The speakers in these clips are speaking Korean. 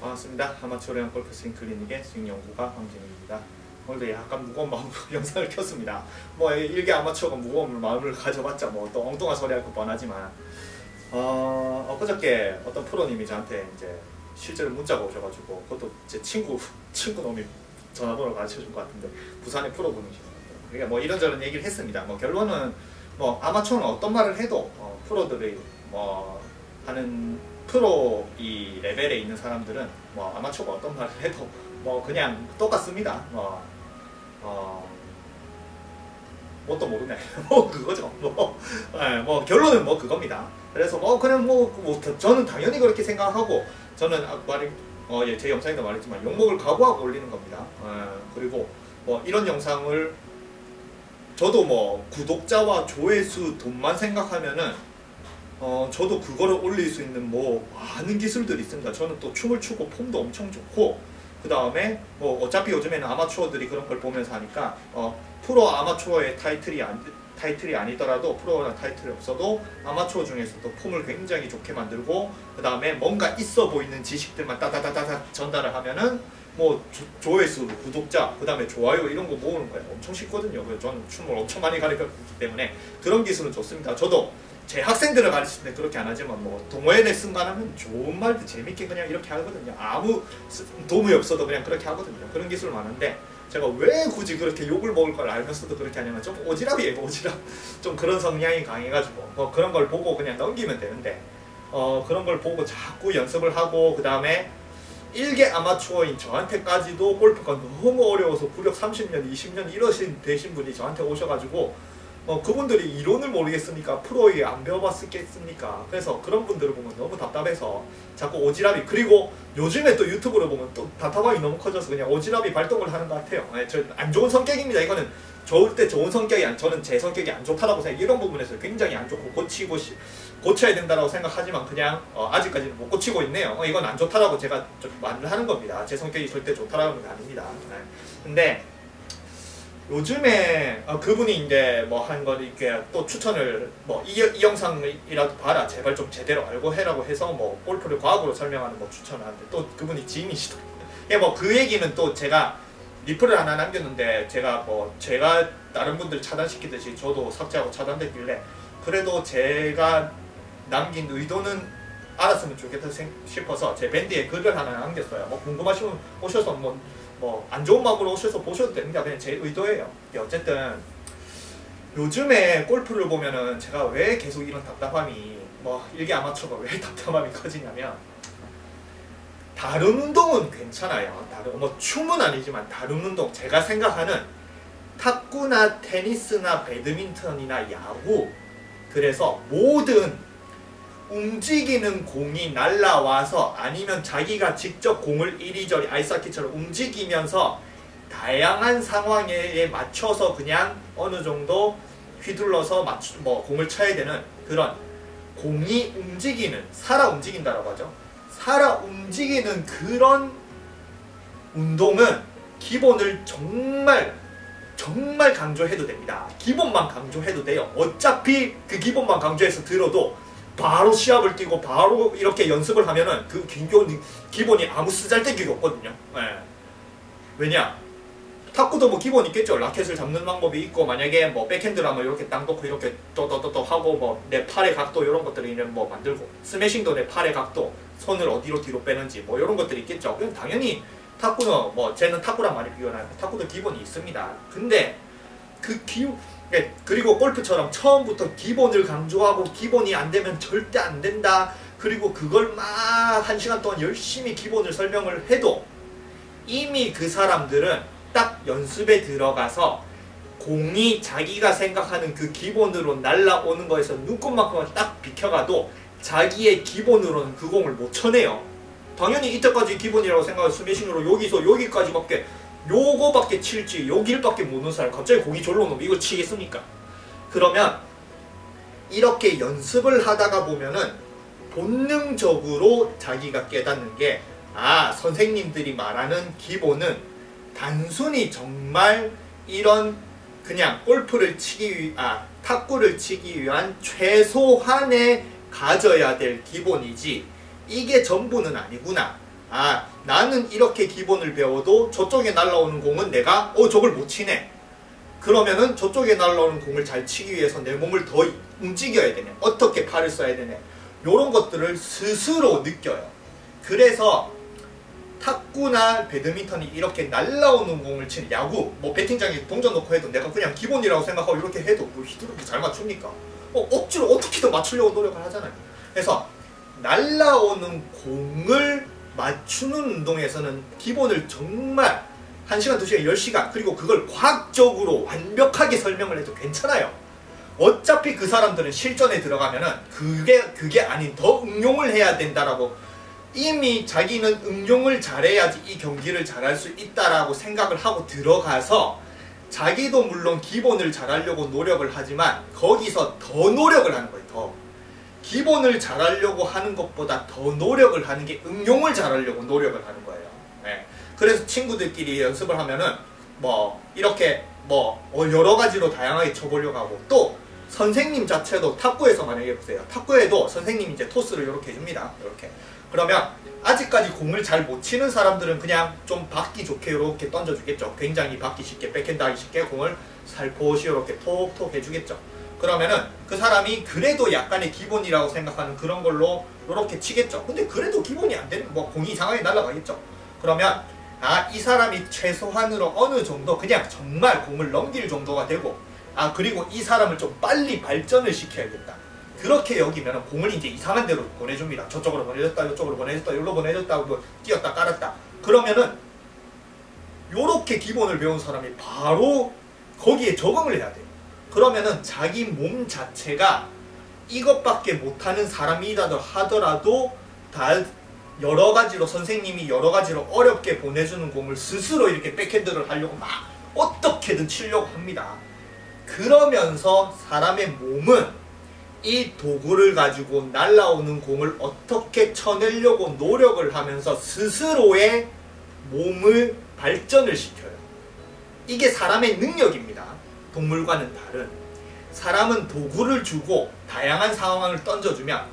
반갑습니다. 아마추어형 골프 스윙 클리닉의 스윙 연구가 황진우입니다. 오늘도 약간 무거운 마음으로 영상을 켰습니다. 뭐 일개 아마추어가 무거운 마음을 가져봤자 뭐 또 엉뚱한 소리 할 거 뻔하지만 엊그저께 어떤 프로님이 저한테 이제 실제로 문자가 오셔가지고 그것도 제 친구 놈이 전화번호 가르쳐준 것 같은데 부산의 프로분이시더라고요. 그러니까 뭐 이런저런 얘기를 했습니다. 뭐 결론은 뭐 아마추어는 어떤 말을 해도 프로들이 뭐 하는 프로 이 레벨에 있는 사람들은 뭐 아마추어가 어떤 말을 해도 뭐 그냥 똑같습니다. 뭣도 모르네. 뭐 그거죠. 뭐 결론은 뭐 그겁니다. 그래서 뭐 그냥 저는 당연히 그렇게 생각하고 저는 제 영상에도 말했지만 욕먹을 각오하고 올리는 겁니다. 그리고 뭐 이런 영상을 저도 뭐 구독자와 조회수 돈만 생각하면은 저도 그거를 올릴 수 있는 뭐 많은 기술들이 있습니다. 저는 또 춤을 추고 폼도 엄청 좋고 그 다음에 뭐 어차피 요즘에는 아마추어들이 그런 걸 보면서 하니까 프로 아마추어의 타이틀이 아니더라도 프로나 타이틀이 없어도 아마추어 중에서도 폼을 굉장히 좋게 만들고 그 다음에 뭔가 있어 보이는 지식들만 따다다다다 전달을 하면은 뭐 조회수, 구독자, 그 다음에 좋아요 이런 거 모으는 거예요. 엄청 쉽거든요. 그래서 저는 춤을 엄청 많이 가르쳤기 때문에 그런 기술은 좋습니다. 저도 제 학생들을 가르칠 때 그렇게 안 하지만 뭐 동호회 레슨만 하면 좋은 말도 재밌게 그냥 이렇게 하거든요. 아무 도움이 없어도 그냥 그렇게 하거든요. 그런 기술 많은데 제가 왜 굳이 그렇게 욕을 먹을 걸 알면서도 그렇게 하냐면 좀 오지랖이에요. 오지랖. 좀 그런 성향이 강해가지고 뭐 그런 걸 보고 그냥 넘기면 되는데 그런 걸 보고 자꾸 연습을 하고 그 다음에 일개 아마추어인 저한테까지도 골프가 너무 어려워서 구력 30년, 20년 되신 분이 저한테 오셔가지고 그분들이 이론을 모르겠으니까 프로에 안 배워봤겠습니까? 그래서 그런 분들을 보면 너무 답답해서 자꾸 오지랖이, 그리고 요즘에 또 유튜브를 보면 또 답답함이 너무 커져서 그냥 오지�이 발동을 하는 것 같아요. 저 안 좋은 성격입니다. 이거는 좋을 때 좋은 성격이 저는 제 성격이 안 좋다라고 생각. 이런 부분에서 굉장히 안 좋고 고쳐야 된다라고 생각하지만 그냥 아직까지는 못 고치고 있네요. 이건 안 좋다라고 제가 좀 말을 하는 겁니다. 제 성격이 절대 좋다라는 건 아닙니다. 근데 요즘에 그분이 이제 뭐 한 거 이렇게 또 추천을 뭐 이 영상이라도 봐라 제발 좀 제대로 알고 해라고 해서 뭐 골프를 과학으로 설명하는 뭐 추천을 하는데 또 그분이 지인이시더라고요. 뭐 그 얘기는 또 제가 리플을 하나 남겼는데 제가 다른 분들 차단시키듯이 저도 삭제하고 차단됐길래 그래도 제가 남긴 의도는 알았으면 좋겠다 싶어서 제 밴드에 글을 하나 남겼어요. 뭐 궁금하시면 오셔서 뭐 안 좋은 마음으로 오셔서 보셔도 됩니다. 그냥 제 의도예요. 어쨌든 요즘에 골프를 보면은 제가 왜 계속 이런 답답함이 일개 아마추어가 왜 답답함이 커지냐면 다른 운동은 괜찮아요. 춤은 아니지만 다른 운동 제가 생각하는 탁구나 테니스나 배드민턴이나 야구 그래서 모든 움직이는 공이 날라와서 아니면 자기가 직접 공을 이리저리 아이스하키처럼 움직이면서 다양한 상황에 맞춰서 그냥 어느 정도 휘둘러서 공을 쳐야 되는 그런 공이 움직이는, 살아 움직인다라고 하죠. 살아 움직이는 그런 운동은 기본을 정말 강조해도 됩니다. 기본만 강조해도 돼요. 어차피 그 기본만 강조해서 들어도 바로 시합을 뛰고 바로 이렇게 연습을 하면은 그 기본이 아무 쓰잘데기가 없거든요. 왜냐? 탁구도 뭐 기본 있겠죠. 라켓을 잡는 방법이 있고 만약에 뭐 백핸드로 하면 이렇게 땅 놓고 이렇게 또또또또 하고 뭐 내 팔의 각도 이런 것들을 뭐 만들고 스매싱도 내 팔의 각도 손을 어디로 뒤로 빼는지 뭐 이런 것들이 있겠죠. 그럼 당연히 탁구는 쟤는 탁구랑 많이 비교하나요? 탁구도 기본이 있습니다. 근데 그리고 골프처럼 처음부터 기본을 강조하고 기본이 안 되면 절대 안 된다. 그리고 그걸 막 1시간 동안 열심히 기본을 설명을 해도 이미 그 사람들은 딱 연습에 들어가서 공이 자기가 생각하는 그 기본으로 날라오는 거에서 눈곱만큼만 딱 비켜가도 자기의 기본으로는 그 공을 못 쳐내요. 당연히 이때까지 기본이라고 생각해서 스매싱으로 여기서 여기까지밖에 요거밖에 칠지 여길밖에 못 넣은 사람 갑자기 공이 절로 놓으면 이걸 치겠습니까? 그러면 이렇게 연습을 하다가 보면은 본능적으로 자기가 깨닫는 게 선생님들이 말하는 기본은 단순히 정말 이런 그냥 탁구를 치기 위한 최소한의 가져야 될 기본이지 이게 전부는 아니구나 아, 나는 이렇게 기본을 배워도 저쪽에 날라오는 공은 내가 저걸 못 치네. 그러면은 저쪽에 날라오는 공을 잘 치기 위해서 내 몸을 더 움직여야 되네. 어떻게 팔을 써야 되네. 요런 것들을 스스로 느껴요. 그래서 탁구나 배드민턴이 이렇게 날라오는 공을 치는 야구, 뭐 배팅장에 동전 넣고 해도 내가 그냥 기본이라고 생각하고 이렇게 해도 뭐 휘두르게 잘 맞춥니까? 억지로 어떻게든 맞추려고 노력을 하잖아요. 그래서 날라오는 공을 맞추는 운동에서는 기본을 정말 1시간, 2시간, 10시간 그리고 그걸 과학적으로 완벽하게 설명을 해도 괜찮아요. 어차피 그 사람들은 실전에 들어가면은 그게 아닌 더 응용을 해야 된다라고 이미 자기는 응용을 잘해야지 이 경기를 잘할 수 있다라고 생각을 하고 들어가서 자기도 물론 기본을 잘하려고 노력을 하지만 거기서 더 노력을 하는 거예요. 더 기본을 잘하려고 하는 것보다 더 노력을 하는 게 응용을 잘하려고 노력을 하는 거예요. 네. 그래서 친구들끼리 연습을 하면은 뭐 이렇게 뭐 여러 가지로 다양하게 쳐보려고 하고 또 선생님 자체도 탁구에서 만약에 보세요. 탁구에도 선생님이 이제 토스를 이렇게 해줍니다. 이렇게. 그러면 아직까지 공을 잘 못 치는 사람들은 그냥 좀 받기 좋게 이렇게 던져주겠죠. 굉장히 받기 쉽게 백핸드 하기 쉽게 공을 살포시 이렇게 톡톡 해주겠죠. 그러면은 그 사람이 그래도 약간의 기본이라고 생각하는 그런 걸로 이렇게 치겠죠. 근데 그래도 기본이 안 되는 뭐 공이 이상하게 날아가겠죠. 그러면 아, 이 사람이 최소한으로 어느 정도 그냥 정말 공을 넘길 정도가 되고 아, 그리고 이 사람을 좀 빨리 발전을 시켜야겠다. 그렇게 여기면 공을 이제 이상한 데로 보내줍니다. 저쪽으로 보내줬다, 이쪽으로 보내줬다, 여기로 보내줬다, 뭐 뛰었다 깔았다. 그러면은 요렇게 기본을 배운 사람이 바로 거기에 적응을 해야 돼요. 그러면은 자기 몸 자체가 이것밖에 못하는 사람이다 하더라도 다 여러 가지로 선생님이 여러 가지로 어렵게 보내주는 공을 스스로 이렇게 백핸드를 하려고 막 어떻게든 치려고 합니다. 그러면서 사람의 몸은 이 도구를 가지고 날아오는 공을 어떻게 쳐내려고 노력을 하면서 스스로의 몸을 발전을 시켜요. 이게 사람의 능력입니다. 동물과는 다른. 사람은 도구를 주고 다양한 상황을 던져주면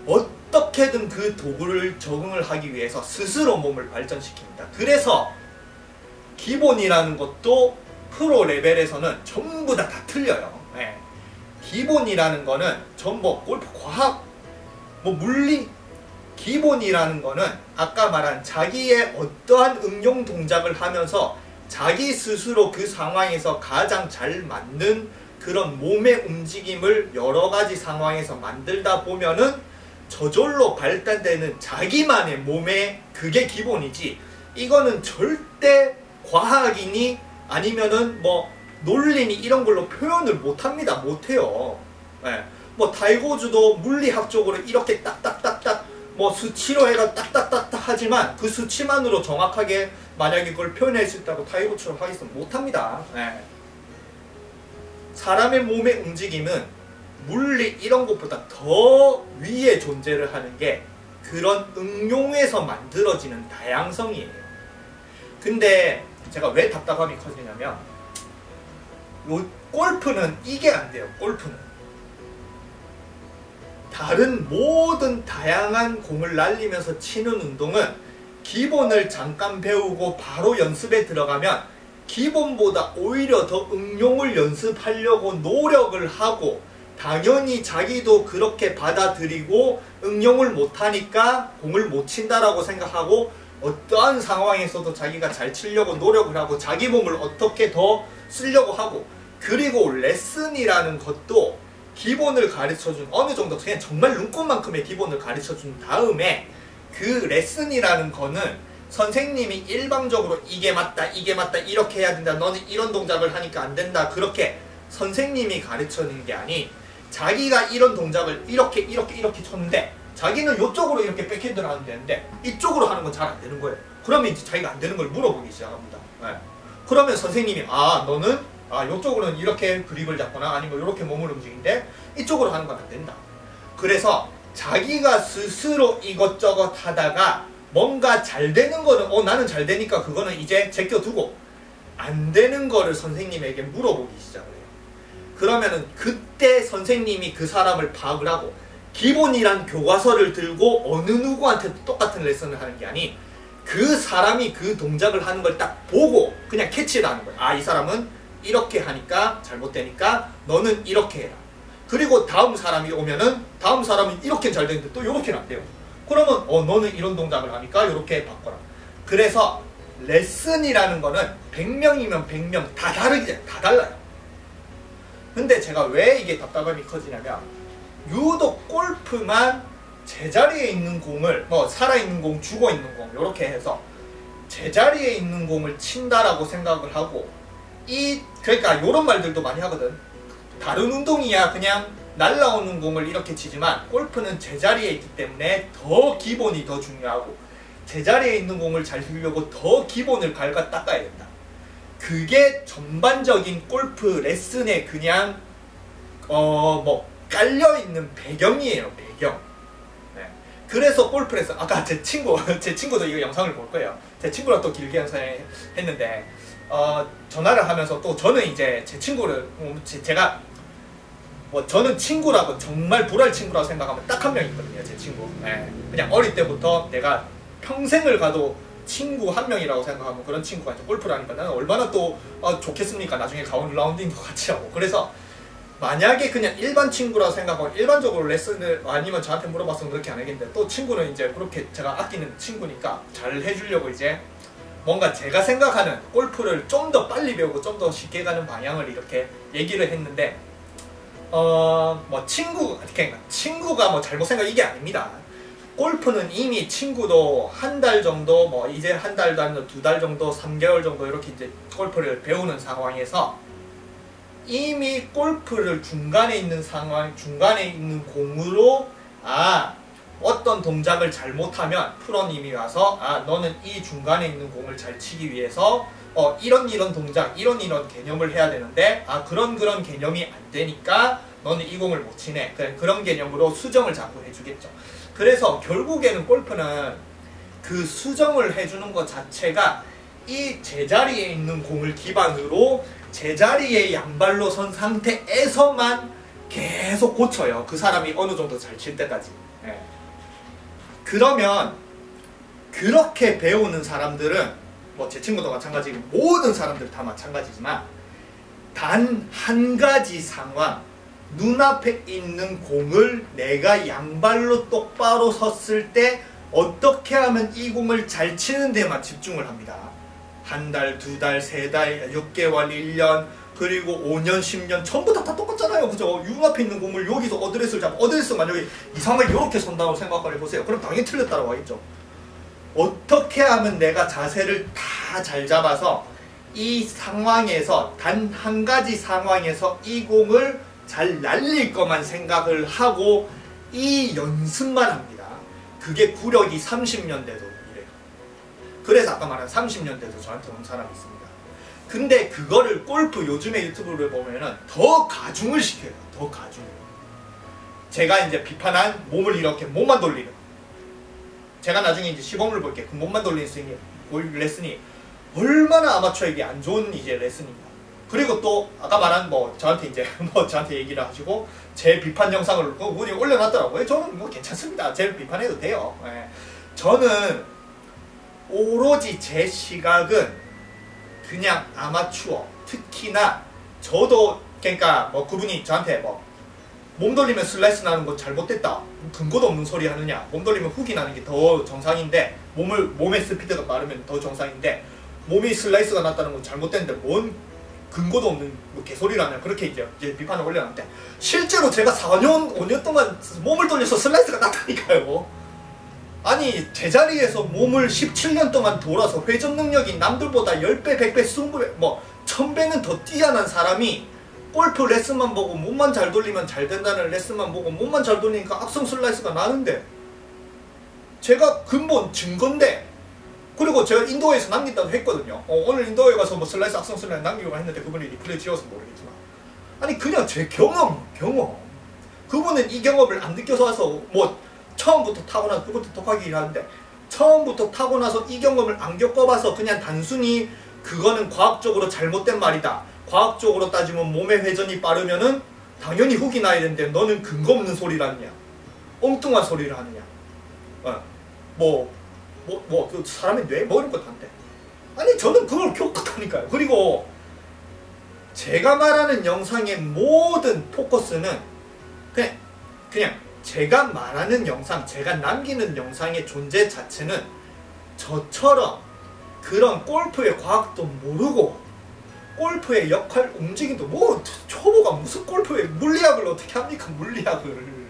어떻게든 그 도구를 적응을 하기 위해서 스스로 몸을 발전시킵니다. 그래서 기본이라는 것도 프로 레벨에서는 전부 다 틀려요. 네. 기본이라는 거는 전부 골프 과학, 뭐 물리, 기본이라는 거는 아까 말한 자기의 어떠한 응용 동작을 하면서 자기 스스로 그 상황에서 가장 잘 맞는 그런 몸의 움직임을 여러 가지 상황에서 만들다 보면은 저절로 발달되는 자기만의 몸의 그게 기본이지 이거는 절대 과학이니 아니면은 뭐 논리니 이런 걸로 표현을 못합니다. 못해요. 네. 뭐 타이거즈도 물리학적으로 이렇게 딱딱딱딱 뭐 수치로 해가 딱딱딱딱 하지만 그 수치만으로 정확하게 만약에 그걸 표현할 수 있다고 타이거처럼 하겠으면 못합니다. 네. 사람의 몸의 움직임은 물리 이런 것보다 더 위에 존재를 하는 게 그런 응용에서 만들어지는 다양성이에요. 근데 제가 왜 답답함이 커지냐면 골프는 이게 안 돼요. 골프는 다른 모든 다양한 공을 날리면서 치는 운동은 기본을 잠깐 배우고 바로 연습에 들어가면 기본보다 오히려 더 응용을 연습하려고 노력을 하고 당연히 자기도 그렇게 받아들이고 응용을 못하니까 공을 못 친다라고 생각하고 어떠한 상황에서도 자기가 잘 치려고 노력을 하고 자기 몸을 어떻게 더 쓰려고 하고 그리고 레슨이라는 것도 기본을 가르쳐준 어느 정도 그냥 정말 눈꽃만큼의 기본을 가르쳐준 다음에 그 레슨이라는 거는 선생님이 일방적으로 이게 맞다 이렇게 해야 된다 너는 이런 동작을 하니까 안 된다 그렇게 선생님이 가르쳐주는 게 아닌 자기가 이런 동작을 이렇게 쳤는데 자기는 이쪽으로 이렇게 백핸드를 하면 되는데 이쪽으로 하는 건 잘 안 되는 거예요. 그러면 이제 자기가 안 되는 걸 물어보기 시작합니다. 네. 그러면 선생님이 너는 이쪽으로는 이렇게 그립을 잡거나 아니면 이렇게 몸을 움직이는데 이쪽으로 하는 건 안 된다. 그래서 자기가 스스로 이것저것 하다가 뭔가 잘 되는 거는 나는 잘 되니까 그거는 이제 제껴두고 안 되는 거를 선생님에게 물어보기 시작을 해요. 그러면은 그때 선생님이 그 사람을 파악을 하고 기본이란 교과서를 들고 어느 누구한테도 똑같은 레슨을 하는 게 아닌 그 사람이 그 동작을 하는 걸 딱 보고 그냥 캐치를 하는 거예요. 아, 이 사람은 이렇게 하니까 잘못되니까 너는 이렇게 해라. 그리고 다음 사람이 오면은 다음 사람이 이렇게 잘 되는데 또 이렇게는 안 돼요. 그러면 너는 이런 동작을 하니까 이렇게 바꿔라. 그래서 레슨이라는 거는 100명이면 100명 다 다르게 다 달라요. 근데 제가 왜 이게 답답함이 커지냐면 유독 골프만 제자리에 있는 공을 뭐 살아있는 공, 죽어있는 공 이렇게 해서 제자리에 있는 공을 친다라고 생각을 하고 그러니까 이런 말들도 많이 하거든. 다른 운동이야 그냥 날라오는 공을 이렇게 치지만 골프는 제자리에 있기 때문에 더 기본이 더 중요하고 제자리에 있는 공을 잘 치려고 더 기본을 갈가 닦아야 된다. 그게 전반적인 골프 레슨에 그냥 뭐 깔려있는 배경이에요. 배경. 네. 그래서 골프 레슨 아까 제 친구도 이거 영상을 볼 거예요. 제 친구랑 또 길게 했는데 전화를 하면서 또 저는 이제 제 친구를 제가 뭐 저는 친구라고 정말 불알 친구라고 생각하면 딱 한 명 있거든요. 제 친구. 네. 그냥 어릴 때부터 내가 평생을 가도 친구 한 명이라고 생각하면 그런 친구가 이제 골프를 하니까 나는 얼마나 또 좋겠습니까? 나중에 라운딩도 같이 하고. 그래서 만약에 그냥 일반 친구라고 생각하고 일반적으로 레슨을 아니면 저한테 물어봤으면 그렇게 안 하겠는데 또 친구는 이제 그렇게 제가 아끼는 친구니까 잘 해주려고 이제 뭔가 제가 생각하는 골프를 좀 더 빨리 배우고 좀 더 쉽게 가는 방향을 이렇게 얘기를 했는데 뭐 친구가 뭐 잘못 생각 이게 아닙니다. 골프는 이미 친구도 한 달 정도 뭐 이제 한 달도 아니고 2달 정도 3개월 정도 이렇게 이제 골프를 배우는 상황에서 이미 골프를 중간에 있는 공으로 어떤 동작을 잘못하면 프로님이 와서 너는 이 중간에 있는 공을 잘 치기 위해서 이런 동작 이런 개념을 해야 되는데 그런 개념이 안 되니까 너는 이 공을 못 치네. 그런 개념으로 수정을 자꾸 해주겠죠. 그래서 결국에는 골프는 그 수정을 해주는 것 자체가 이 제자리에 있는 공을 기반으로 제자리에 양발로 선 상태에서만 계속 고쳐요. 그 사람이 어느 정도 잘 칠 때까지. 네. 그러면 그렇게 배우는 사람들은 뭐 제 친구도 마찬가지고 모든 사람들 다 마찬가지지만 단 한 가지 상황 눈앞에 있는 공을 내가 양발로 똑바로 섰을 때 어떻게 하면 이 공을 잘 치는 데만 집중을 합니다. 한 달, 2달, 3달, 6개월, 1년 그리고 5년, 10년 전부 다 똑같잖아요. 그죠? 눈앞에 있는 공을 여기서 어드레스를 잡고 어드레스 만약에 이상하게 이렇게 선다고 생각을 해보세요. 그럼 당연히 틀렸다고 하겠죠. 어떻게 하면 내가 자세를 다 잘 잡아서 이 상황에서 단 한 가지 상황에서 이 공을 잘 날릴 것만 생각을 하고 이 연습만 합니다. 그게 구력이 30년 돼도 이래요. 그래서 아까 말한 30년 돼도 저한테 온 사람이 있습니다. 근데 그거를 골프 요즘에 유튜브를 보면은 더 가중을 시켜요. 더 가중. 제가 이제 비판한 몸을 이렇게 몸만 돌리는. 제가 나중에 이제 시범을 볼게. 그 몸만 돌리는 스윙이 레슨이 얼마나 아마추어에게 안 좋은 이제 레슨입니다. 그리고 또 아까 말한 저한테 이제 저한테 얘기를 하시고 제 비판 영상을 분이 올려놨더라고요. 저는 뭐 괜찮습니다. 제 비판해도 돼요. 예. 저는 오로지 제 시각은 그냥 아마추어 특히나 저도 그러니까 그분이 저한테 몸 돌리면 슬라이스 나는 건 잘못됐다. 근거도 없는 소리 하느냐. 몸 돌리면 훅이 나는 게 더 정상인데 몸의 스피드가 빠르면 더 정상인데 몸이 슬라이스가 났다는 건 잘못됐는데 뭔 근거도 없는 개소리를 하냐. 그렇게 이제 비판을 올려놨는데 실제로 제가 4년 5년 동안 몸을 돌려서 슬라이스가 났다니까요. 아니 제자리에서 몸을 17년 동안 돌아서 회전 능력이 남들보다 10배 100배 20배 1000배는 더 뛰어난 사람이 골프 레슨만 보고 몸만 잘 돌리면 잘 된다는 레슨만 보고 몸만 잘 돌리니까 악성 슬라이스가 나는데 제가 근본 증거인데. 그리고 제가 인도에서 남긴다고 했거든요. 오늘 인도에 가서 슬라이스 악성 슬라이스 남기고 했는데 그분이 리플레이 지워서 모르겠지만 아니 그냥 제 경험 그분은 이 경험을 안 느껴서 와서 처음부터 타고 나서 그것도 독하게 하는데 처음부터 타고 나서 이 경험을 안 겪어봐서 그냥 단순히 그거는 과학적으로 잘못된 말이다. 과학적으로 따지면 몸의 회전이 빠르면은 당연히 훅이 나야 되는데 너는 근거 없는 소리를 하느냐. 엉뚱한 소리를 하느냐. 그 사람의 뇌 뭐 이런 것도 한대. 아니 저는 그걸 겪었다니까요. 그리고 제가 말하는 영상의 모든 포커스는 그냥 제가 말하는 영상, 제가 남기는 영상의 존재 자체는 저처럼 그런 골프의 과학도 모르고 골프의 역할, 움직임도 초보가 무슨 골프의 물리학을 어떻게 합니까? 물리학을.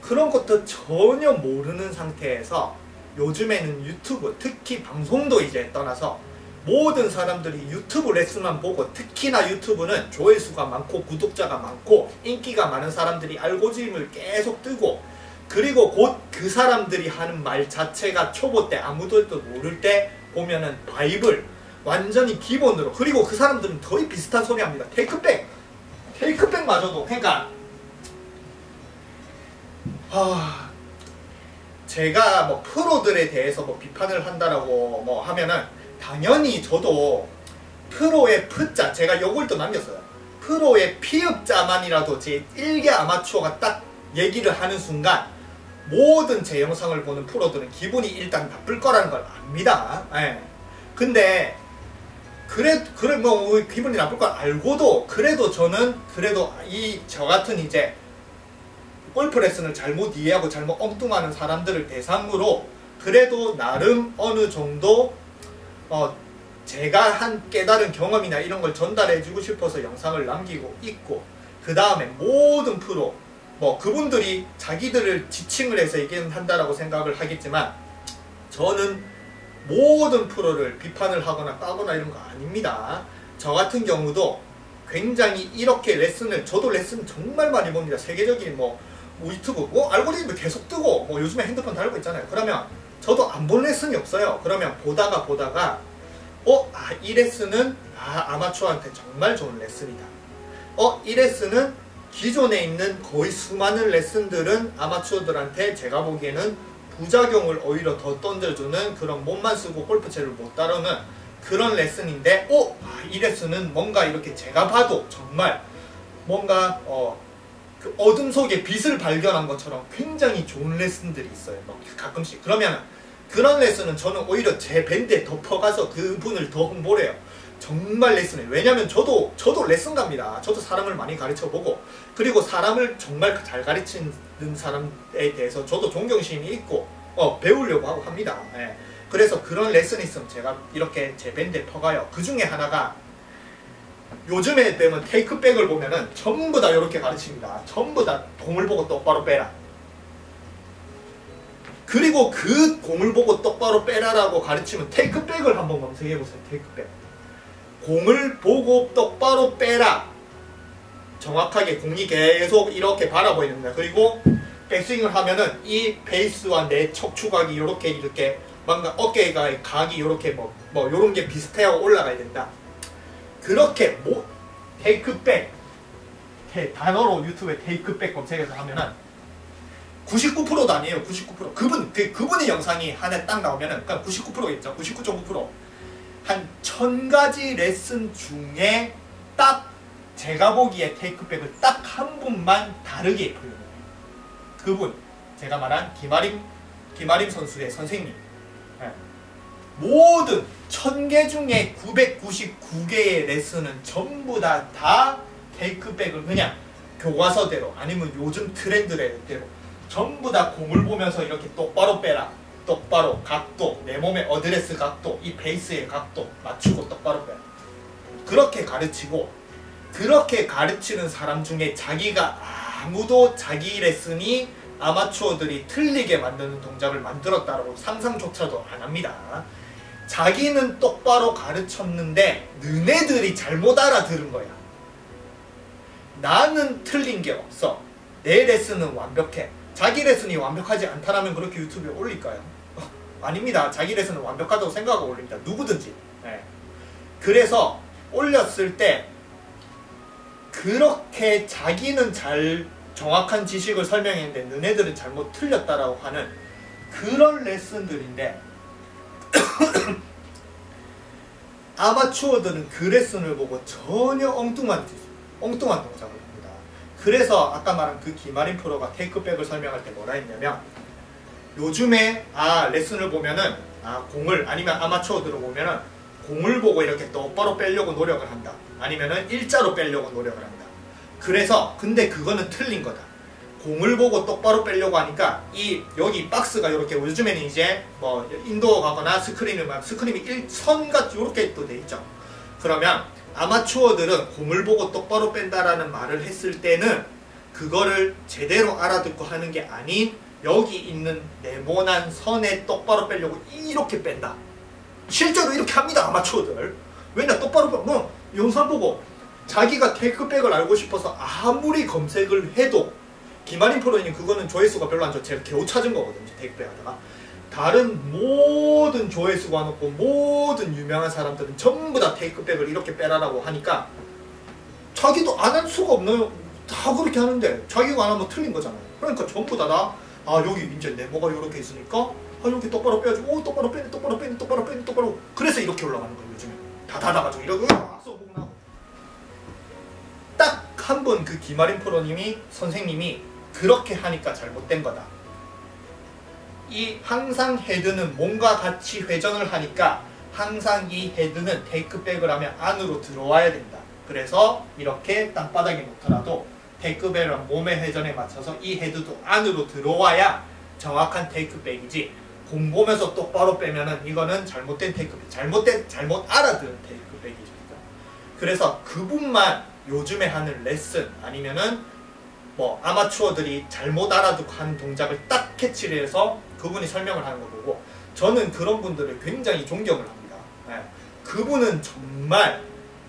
그런 것도 전혀 모르는 상태에서 요즘에는 유튜브, 특히 방송도 이제 떠나서 모든 사람들이 유튜브 레슨만 보고, 특히나 유튜브는 조회수가 많고 구독자가 많고 인기가 많은 사람들이 알고리즘을 계속 뜨고, 그리고 곧 그 사람들이 하는 말 자체가 초보 때 아무도 모를 때 보면은 바이블 완전히 기본으로, 그리고 그 사람들은 거의 비슷한 소리 합니다. 테이크백마저도. 그러니까 제가 뭐 프로들에 대해서 뭐 비판을 한다라고 뭐 하면은 당연히 저도 프로의 프자, 제가 요걸 또 남겼어요. 프로의 피읍자만이라도 제 1개 아마추어가 딱 얘기를 하는 순간 모든 제 영상을 보는 프로들은 기분이 일단 나쁠 거라는 걸 압니다. 예. 근데 그래 뭐 기분이 나쁠 걸 알고도 그래도 저는 저 같은 이제 골프 레슨을 잘못 이해하고 잘못 엉뚱하는 사람들을 대상으로 그래도 나름 어느 정도 제가 한 깨달은 경험이나 이런 걸 전달해 주고 싶어서 영상을 남기고 있고, 그 다음에 모든 프로 뭐 그분들이 자기들을 지칭을 해서 얘기한다라고 생각을 하겠지만 저는 모든 프로를 비판을 하거나 까거나 이런 거 아닙니다. 저 같은 경우도 굉장히 이렇게 레슨을, 저도 레슨 정말 많이 봅니다. 세계적인 뭐 유튜브 알고리즘이 계속 뜨고 요즘에 핸드폰 달고 있잖아요. 그러면 저도 안 본 레슨이 없어요. 그러면 보다가 이 레슨은 아마추어한테 정말 좋은 레슨이다. 이 레슨은 기존에 있는 거의 수많은 레슨들은 아마추어들한테 제가 보기에는 부작용을 오히려 더 던져주는, 그런 몸만 쓰고 골프채를 못 다루는 그런 레슨인데 이 레슨은 뭔가 이렇게 제가 봐도 정말 뭔가 그 어둠 속에 빛을 발견한 것처럼 굉장히 좋은 레슨들이 있어요. 가끔씩. 그러면 그런 레슨은 저는 오히려 제 밴드에 덮어가서 그분을 더 홍보를 해요. 정말 레슨해. 왜냐면 저도 레슨가입니다. 저도 사람을 많이 가르쳐보고, 그리고 사람을 정말 잘 가르치는 사람에 대해서 저도 존경심이 있고 배우려고 하고 합니다. 예. 그래서 그런 레슨이 있으면 제가 이렇게 제 밴드에 퍼가요. 그 중에 하나가 요즘에 되면 테이크백을 보면은 전부 다 이렇게 가르칩니다. 전부 다 공을 보고 똑바로 빼라. 그리고 그 공을 보고 똑바로 빼라라고 가르치면 테이크백을 한번 검색해보세요. 테이크백. 공을 보고 똑바로 빼라. 정확하게 공이 계속 이렇게 바라보입니다. 그리고 백스윙을 하면은 이 베이스와 내 척추각이 이렇게 뭔가 어깨가 각이 이렇게 뭐 요런 게 비슷해하고 올라가야 된다. 그렇게 테이크백 단어로 유튜브에 테이크백 검색해서 하면은 99%도 아니에요. 99%. 그분의 영상이 하나 딱 나오면은 그러니까 99%겠죠. 99.9%. 한 1000가지 레슨 중에 딱 제가 보기에 테이크백을 딱 한 분만 다르게 풀려요. 그분, 제가 말한 김아림 선수의 선생님. 네. 모든 1000개 중에 999개의 레슨은 전부 다 테이크백을 그냥 교과서대로 아니면 요즘 트렌드대로 전부 다 공을 보면서 이렇게 똑바로 빼라. 똑바로 각도, 내 몸의 어드레스 각도, 이 베이스의 각도 맞추고 똑바로 빼라. 그렇게 가르치고, 그렇게 가르치는 사람 중에 자기가 아무도 자기 레슨이 아마추어들이 틀리게 만드는 동작을 만들었다라고 상상조차도 안 합니다. 자기는 똑바로 가르쳤는데 너네들이 잘못 알아들은 거야. 나는 틀린 게 없어. 내 레슨은 완벽해. 자기 레슨이 완벽하지 않다라면 그렇게 유튜브에 올릴까요? 아닙니다. 자기 레슨은 완벽하다고 생각하고 올립니다. 누구든지. 네. 그래서 올렸을 때 그렇게 자기는 잘 정확한 지식을 설명했는데 너네들은 잘못 틀렸다라고 하는 그런 레슨들인데 아마추어들은 그 레슨을 보고 전혀 엉뚱한 동작을 합니다. 그래서 아까 말한 그 김아림 프로가 테이크백을 설명할 때 뭐라 했냐면 요즘에 레슨을 보면은 공을 아니면 아마추어들을 보면은 공을 보고 이렇게 똑바로 빼려고 노력을 한다. 아니면은 일자로 빼려고 노력을 한다. 그래서 근데 그거는 틀린 거다. 공을 보고 똑바로 빼려고 하니까 여기 박스가 이렇게 요즘에는 이제 뭐 인도어 가거나 스크림이 선같이 이렇게 또 돼 있죠. 그러면 아마추어들은 공을 보고 똑바로 뺀다라는 말을 했을 때는 그거를 제대로 알아듣고 하는 게 아닌 여기 있는 네모난 선에 똑바로 빼려고 이렇게 뺀다. 실제로 이렇게 합니다, 아마추어들. 왜냐, 똑바로 뭐 영상 보고 자기가 테이크백을 알고 싶어서 아무리 검색을 해도 김아린 프로님 그거는 조회수가 별로 안 좋아. 제가 겨우 찾은 거거든요, 테이크백 하다가. 다른 모든 조회수 봐놓고 모든 유명한 사람들은 전부 다 테이크백을 이렇게 빼라라고 하니까 자기도 안 할 수가 없나요? 다 그렇게 하는데 자기가 안 하면 틀린 거잖아요. 그러니까 전부 다 여기 이제 네모가 이렇게 있으니까 이렇게 똑바로 빼야지. 똑바로 빼네, 똑바로 빼네, 똑바로 빼네, 똑바로. 그래서 이렇게 올라가는 거예요, 요즘에. 다 닫아가지고 이러고 써보고 나고. 딱 한 번 그 김아린 프로님이 선생님이 그렇게 하니까 잘못된 거다. 항상 헤드는 몸과 같이 회전을 하니까 항상 이 헤드는 테이크백을 하면 안으로 들어와야 된다. 그래서 이렇게 땅바닥에 놓더라도 테이크백을 몸의 회전에 맞춰서 이 헤드도 안으로 들어와야 정확한 테이크백이지, 공 보면서 똑바로 빼면은 이거는 잘못된 테이크백, 잘못 알아들은 테이크백이죠. 그래서 그분만 요즘에 하는 레슨 아니면은 뭐 아마추어들이 잘못 알아듣고 하는 동작을 딱 캐치를 해서 그분이 설명을 하는 거 보고 저는 그런 분들을 굉장히 존경을 합니다. 그분은 정말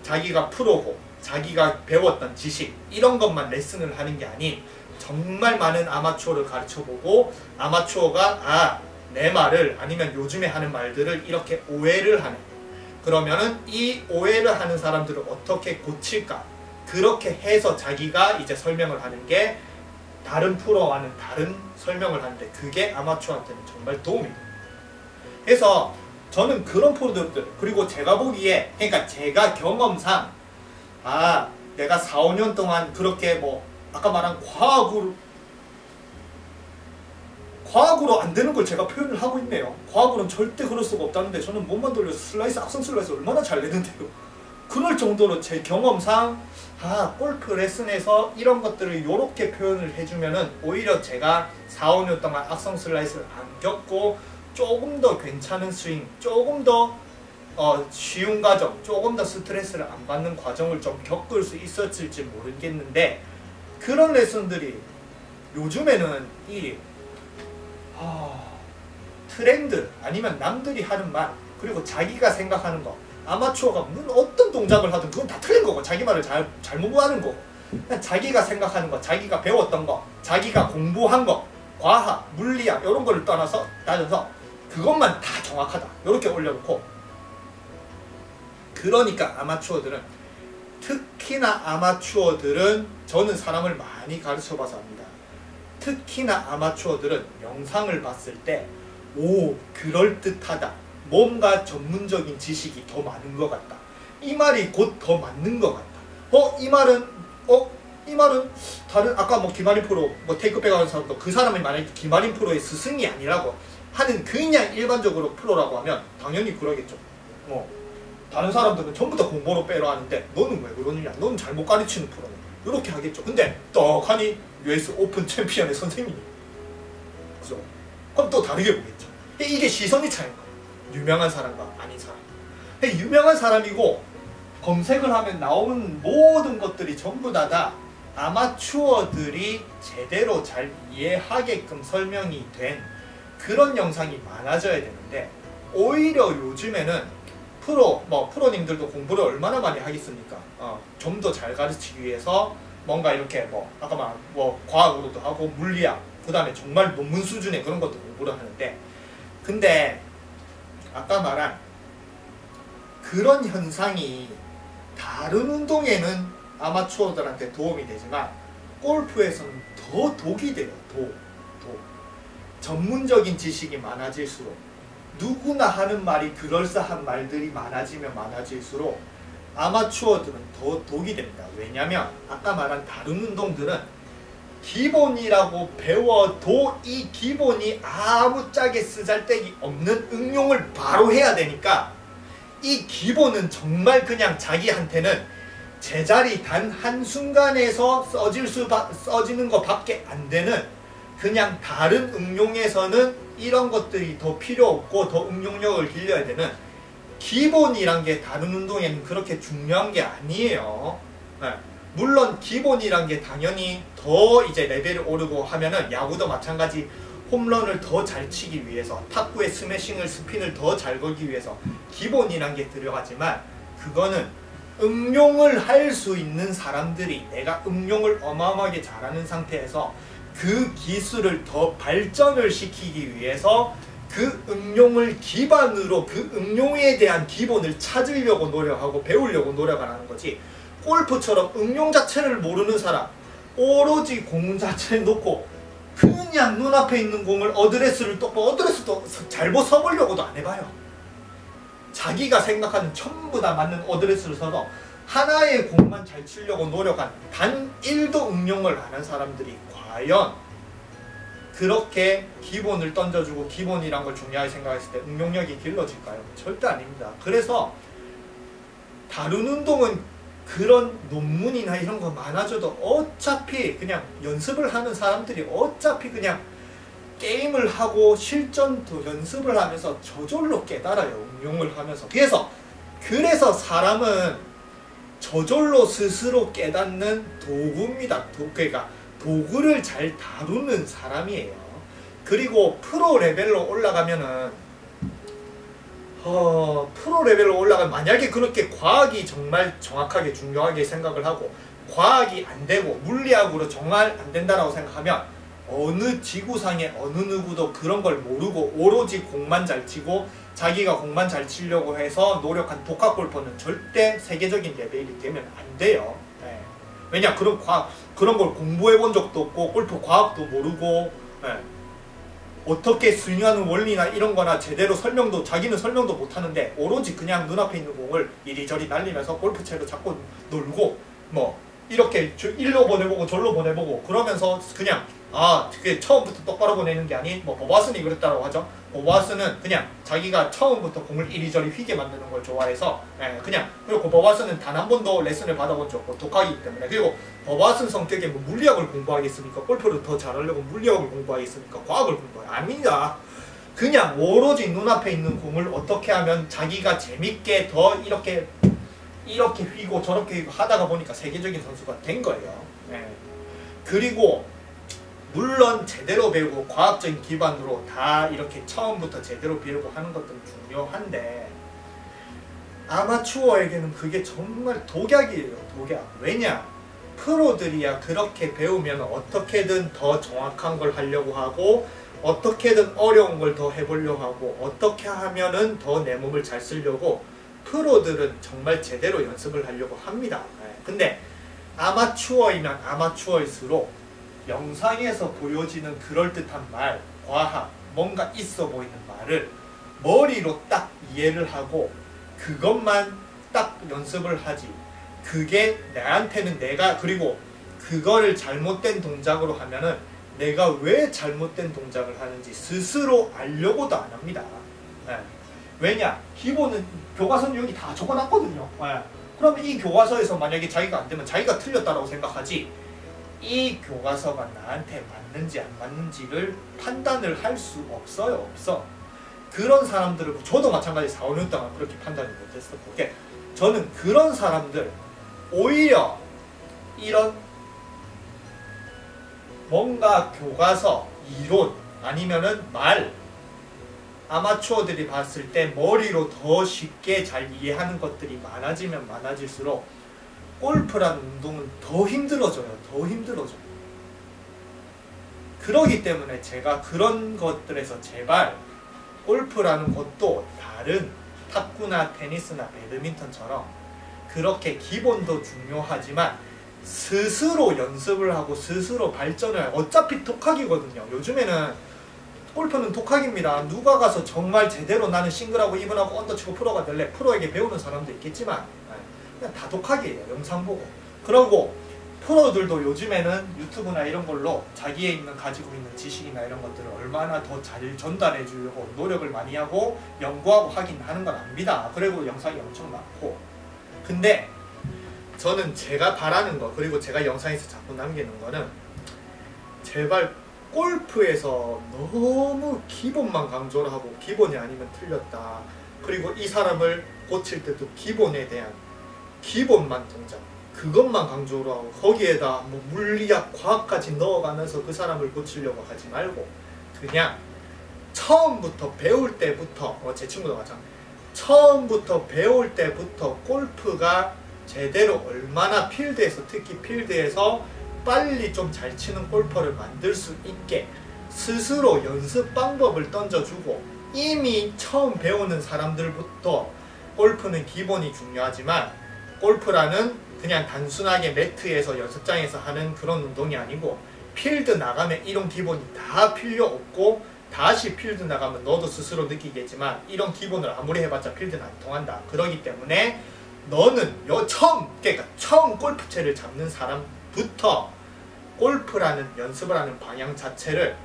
자기가 프로고 자기가 배웠던 지식 이런 것만 레슨을 하는 게 아닌 정말 많은 아마추어를 가르쳐보고 아마추어가 내 말을 아니면 요즘에 하는 말들을 이렇게 오해를 하는, 그러면은 이 오해를 하는 사람들을 어떻게 고칠까, 그렇게 해서 자기가 이제 설명을 하는 게 다른 프로와는 다른 설명을 하는데 그게 아마추어한테는 정말 도움이 됩니다. 그래서 저는 그런 프로들, 그리고 제가 보기에, 그러니까 제가 경험상 내가 4, 5년 동안 그렇게 뭐 아까 말한 과학으로 안 되는 걸 제가 표현을 하고 있네요. 과학으로는 절대 그럴 수가 없다는데 저는 몸만 돌려서 악성 슬라이스 얼마나 잘 내는데요. 그럴 정도로 제 경험상 골프 레슨에서 이런 것들을 이렇게 표현을 해주면은 오히려 제가 4, 5년 동안 악성 슬라이스를 안 겪고 조금 더 괜찮은 스윙, 조금 더 쉬운 과정, 조금 더 스트레스를 안 받는 과정을 좀 겪을 수 있었을지 모르겠는데, 그런 레슨들이 요즘에는 트렌드 아니면 남들이 하는 말, 그리고 자기가 생각하는 거, 아마추어가 어떤 동작을 하든 그건 다 틀린 거고 자기 말을 잘못 하는 거고, 그냥 자기가 생각하는 거, 자기가 배웠던 거, 자기가 공부한 거, 과학, 물리학 이런 거를 따져서 그것만 다 정확하다 이렇게 올려놓고, 그러니까 아마추어들은, 특히나 아마추어들은, 저는 사람을 많이 가르쳐봐서 압니다. 특히나 아마추어들은 영상을 봤을 때 그럴듯하다, 뭔가 전문적인 지식이 더 많은 것 같다, 이 말이 곧 더 맞는 것 같다, 이 말은 다른 아까 뭐 김아린 프로 테이크백 하는 사람도 그 사람이 만약에 김아린 프로의 스승이 아니라고 하는 그냥 일반적으로 프로라고 하면 당연히 그러겠죠. 다른 사람들은 전부 다 공부로 빼라 하는데 너는 왜 그러느냐, 너는 잘못 가르치는 프로네, 이렇게 하겠죠. 근데 떡하니 US 오픈 챔피언의 선생님이, 그죠? 그럼 또 다르게 보겠죠. 이게 시선이 차이인 거예요. 유명한 사람과 아닌 사람. 유명한 사람이고 검색을 하면 나오는 모든 것들이 전부 다 아마추어들이 제대로 잘 이해하게끔 설명이 된 그런 영상이 많아져야 되는데, 오히려 요즘에는 프로님들도 공부를 얼마나 많이 하겠습니까? 좀 더 잘 가르치기 위해서 뭔가 이렇게 아까 말한 과학으로도 하고 물리학, 그 다음에 정말 논문 수준의 그런 것도 공부를 하는데, 근데 아까 말한 그런 현상이 다른 운동에는 아마추어들한테 도움이 되지만 골프에서는 더 독이 돼요. 전문적인 지식이 많아질수록, 누구나 하는 말이 그럴싸한 말들이 많아지면 많아질수록 아마추어들은 더 독이 됩니다. 왜냐면 아까 말한 다른 운동들은 기본이라고 배워도 이 기본이 아무짝에 쓰잘데기 없는 응용을 바로 해야 되니까 이 기본은 정말 그냥 자기한테는 제자리 단 한순간에서 써지는 것밖에 안 되는 그냥 다른 응용에서는 이런 것들이 더 필요 없고 더 응용력을 길러야 되는 기본이란 게 다른 운동에는 그렇게 중요한 게 아니에요. 네. 물론 기본이란 게 당연히 더 이제 레벨이 오르고 하면은 야구도 마찬가지 홈런을 더 잘 치기 위해서 탁구의 스매싱을 스핀을 더 잘 걸기 위해서 기본이란 게 들어가지만 그거는 응용을 할 수 있는 사람들이 내가 응용을 어마어마하게 잘하는 상태에서 그 기술을 더 발전을 시키기 위해서 그 응용을 기반으로 그 응용에 대한 기본을 찾으려고 노력하고 배우려고 노력하는 거지. 골프처럼 응용 자체를 모르는 사람 오로지 공 자체를 놓고 그냥 눈앞에 있는 공을 어드레스도 잘못 서보려고도 안 해봐요. 자기가 생각하는 전부 다 맞는 어드레스를 서서 하나의 공만 잘 치려고 노력한 단 1도 응용을 안 한 사람들이 과연 그렇게 기본을 던져주고 기본이란 걸 중요하게 생각했을 때 응용력이 길러질까요? 절대 아닙니다. 그래서 다른 운동은 그런 논문이나 이런 거 많아져도 어차피 그냥 연습을 하는 사람들이 어차피 그냥 게임을 하고 실전도 연습을 하면서 저절로 깨달아요. 응용을 하면서. 그래서 사람은 저절로 스스로 깨닫는 도구입니다. 그러니까 도구를 잘 다루는 사람이에요. 그리고 프로 레벨로 올라가면은 만약에 그렇게 과학이 정말 정확하게 중요하게 생각을 하고 과학이 안 되고 물리학으로 정말 안 된다라고 생각하면 어느 지구상의 어느 누구도 그런 걸 모르고 오로지 공만 잘 치고 자기가 공만 잘 치려고 해서 노력한 독학 골퍼는 절대 세계적인 레벨이 되면 안 돼요. 네. 왜냐 그런 걸 공부해 본 적도 없고 골프 과학도 모르고 네. 어떻게 스윙하는 원리나 이런 거나 제대로 자기는 설명도 못 하는데 오로지 그냥 눈앞에 있는 공을 이리저리 날리면서 골프채로 잡고 놀고 뭐 이렇게 일로 보내보고 절로 보내보고 그러면서 그냥 그게 처음부터 똑바로 보내는 게 아닌 뭐 버바슨이 그랬다고 하죠. 버바슨은 그냥 자기가 처음부터 공을 이리저리 휘게 만드는 걸 좋아해서 그리고 버바슨은 단 한 번도 레슨을 받아본 적 없고 독학이기 때문에 그리고 버바슨 성격에 뭐 물리학을 공부하겠습니까? 골프를 더 잘하려고 물리학을 공부하겠습니까? 과학을 공부해요? 아닙니다. 그냥 오로지 눈앞에 있는 공을 어떻게 하면 자기가 재밌게 더 이렇게 휘고 저렇게 휘고 하다가 보니까 세계적인 선수가 된 거예요. 네. 그리고 물론 제대로 배우고 과학적인 기반으로 다 이렇게 처음부터 제대로 배우고 하는 것들은 중요한데 아마추어에게는 그게 정말 독약이에요. 독약. 왜냐? 프로들이야 그렇게 배우면 어떻게든 더 정확한 걸 하려고 하고 어떻게든 어려운 걸 더 해보려고 하고 어떻게 하면은 더 내 몸을 잘 쓰려고 프로들은 정말 제대로 연습을 하려고 합니다. 근데 아마추어이면 아마추어일수록 영상에서 보여지는 그럴듯한 말, 과학, 뭔가 있어 보이는 말을 머리로 딱 이해를 하고 그것만 딱 연습을 하지. 그게 나한테는 그리고 그거를 잘못된 동작으로 하면은 내가 왜 잘못된 동작을 하는지 스스로 알려고도 안 합니다. 왜냐? 기본은 교과서는 여기 다 적어놨거든요. 그러면 이 교과서에서 만약에 자기가 안 되면 자기가 틀렸다라고 생각하지 이 교과서가 나한테 맞는지 안 맞는지를 판단을 할 수 없어요. 그런 사람들을 저도 마찬가지 4, 5년 동안 그렇게 판단을 못했었고 저는 그런 사람들 오히려 이런 뭔가 교과서, 이론 아니면은 말 아마추어들이 봤을 때 머리로 더 쉽게 잘 이해하는 것들이 많아지면 많아질수록 골프라는 운동은 더 힘들어져요. 그러기 때문에 제가 그런 것들에서 제발 골프라는 것도 다른 탁구나 테니스나 배드민턴처럼 그렇게 기본도 중요하지만 스스로 연습을 하고 스스로 발전을 어차피 독학이거든요. 요즘에는 골프는 독학입니다. 누가 가서 정말 제대로 나는 싱글하고 이븐하고 언더치고 프로가 될래 프로에게 배우는 사람도 있겠지만 그냥 다 독학이에요. 영상 보고. 그러고 프로들도 요즘에는 유튜브나 이런 걸로 자기에 있는 가지고 있는 지식이나 이런 것들을 얼마나 더 잘 전달해 주려고 노력을 많이 하고 연구하고 하긴 하는 건 압니다. 그리고 영상이 엄청 많고. 근데 저는 제가 바라는 거, 그리고 제가 영상에서 자꾸 남기는 거는 제발 골프에서 너무 기본만 강조를 하고 기본이 아니면 틀렸다. 그리고 이 사람을 고칠 때도 기본에 대한 기본만 동작, 그것만 강조를 하고 거기에다 뭐 물리학, 과학까지 넣어가면서 그 사람을 고치려고 하지 말고 그냥 처음부터 배울 때부터 제 친구도 마찬가지, 처음부터 배울 때부터 골프가 제대로 얼마나 필드에서, 특히 필드에서 빨리 좀 잘 치는 골퍼를 만들 수 있게 스스로 연습 방법을 던져주고, 이미 처음 배우는 사람들부터 골프는 기본이 중요하지만 골프라는 그냥 단순하게 매트에서 연습장에서 하는 그런 운동이 아니고 필드 나가면 이런 기본이 다 필요 없고, 다시 필드 나가면 너도 스스로 느끼겠지만 이런 기본을 아무리 해봤자 필드는 안 통한다. 그러기 때문에 너는 그러니까 처음 골프채를 잡는 사람부터 골프라는 연습을 하는 방향 자체를,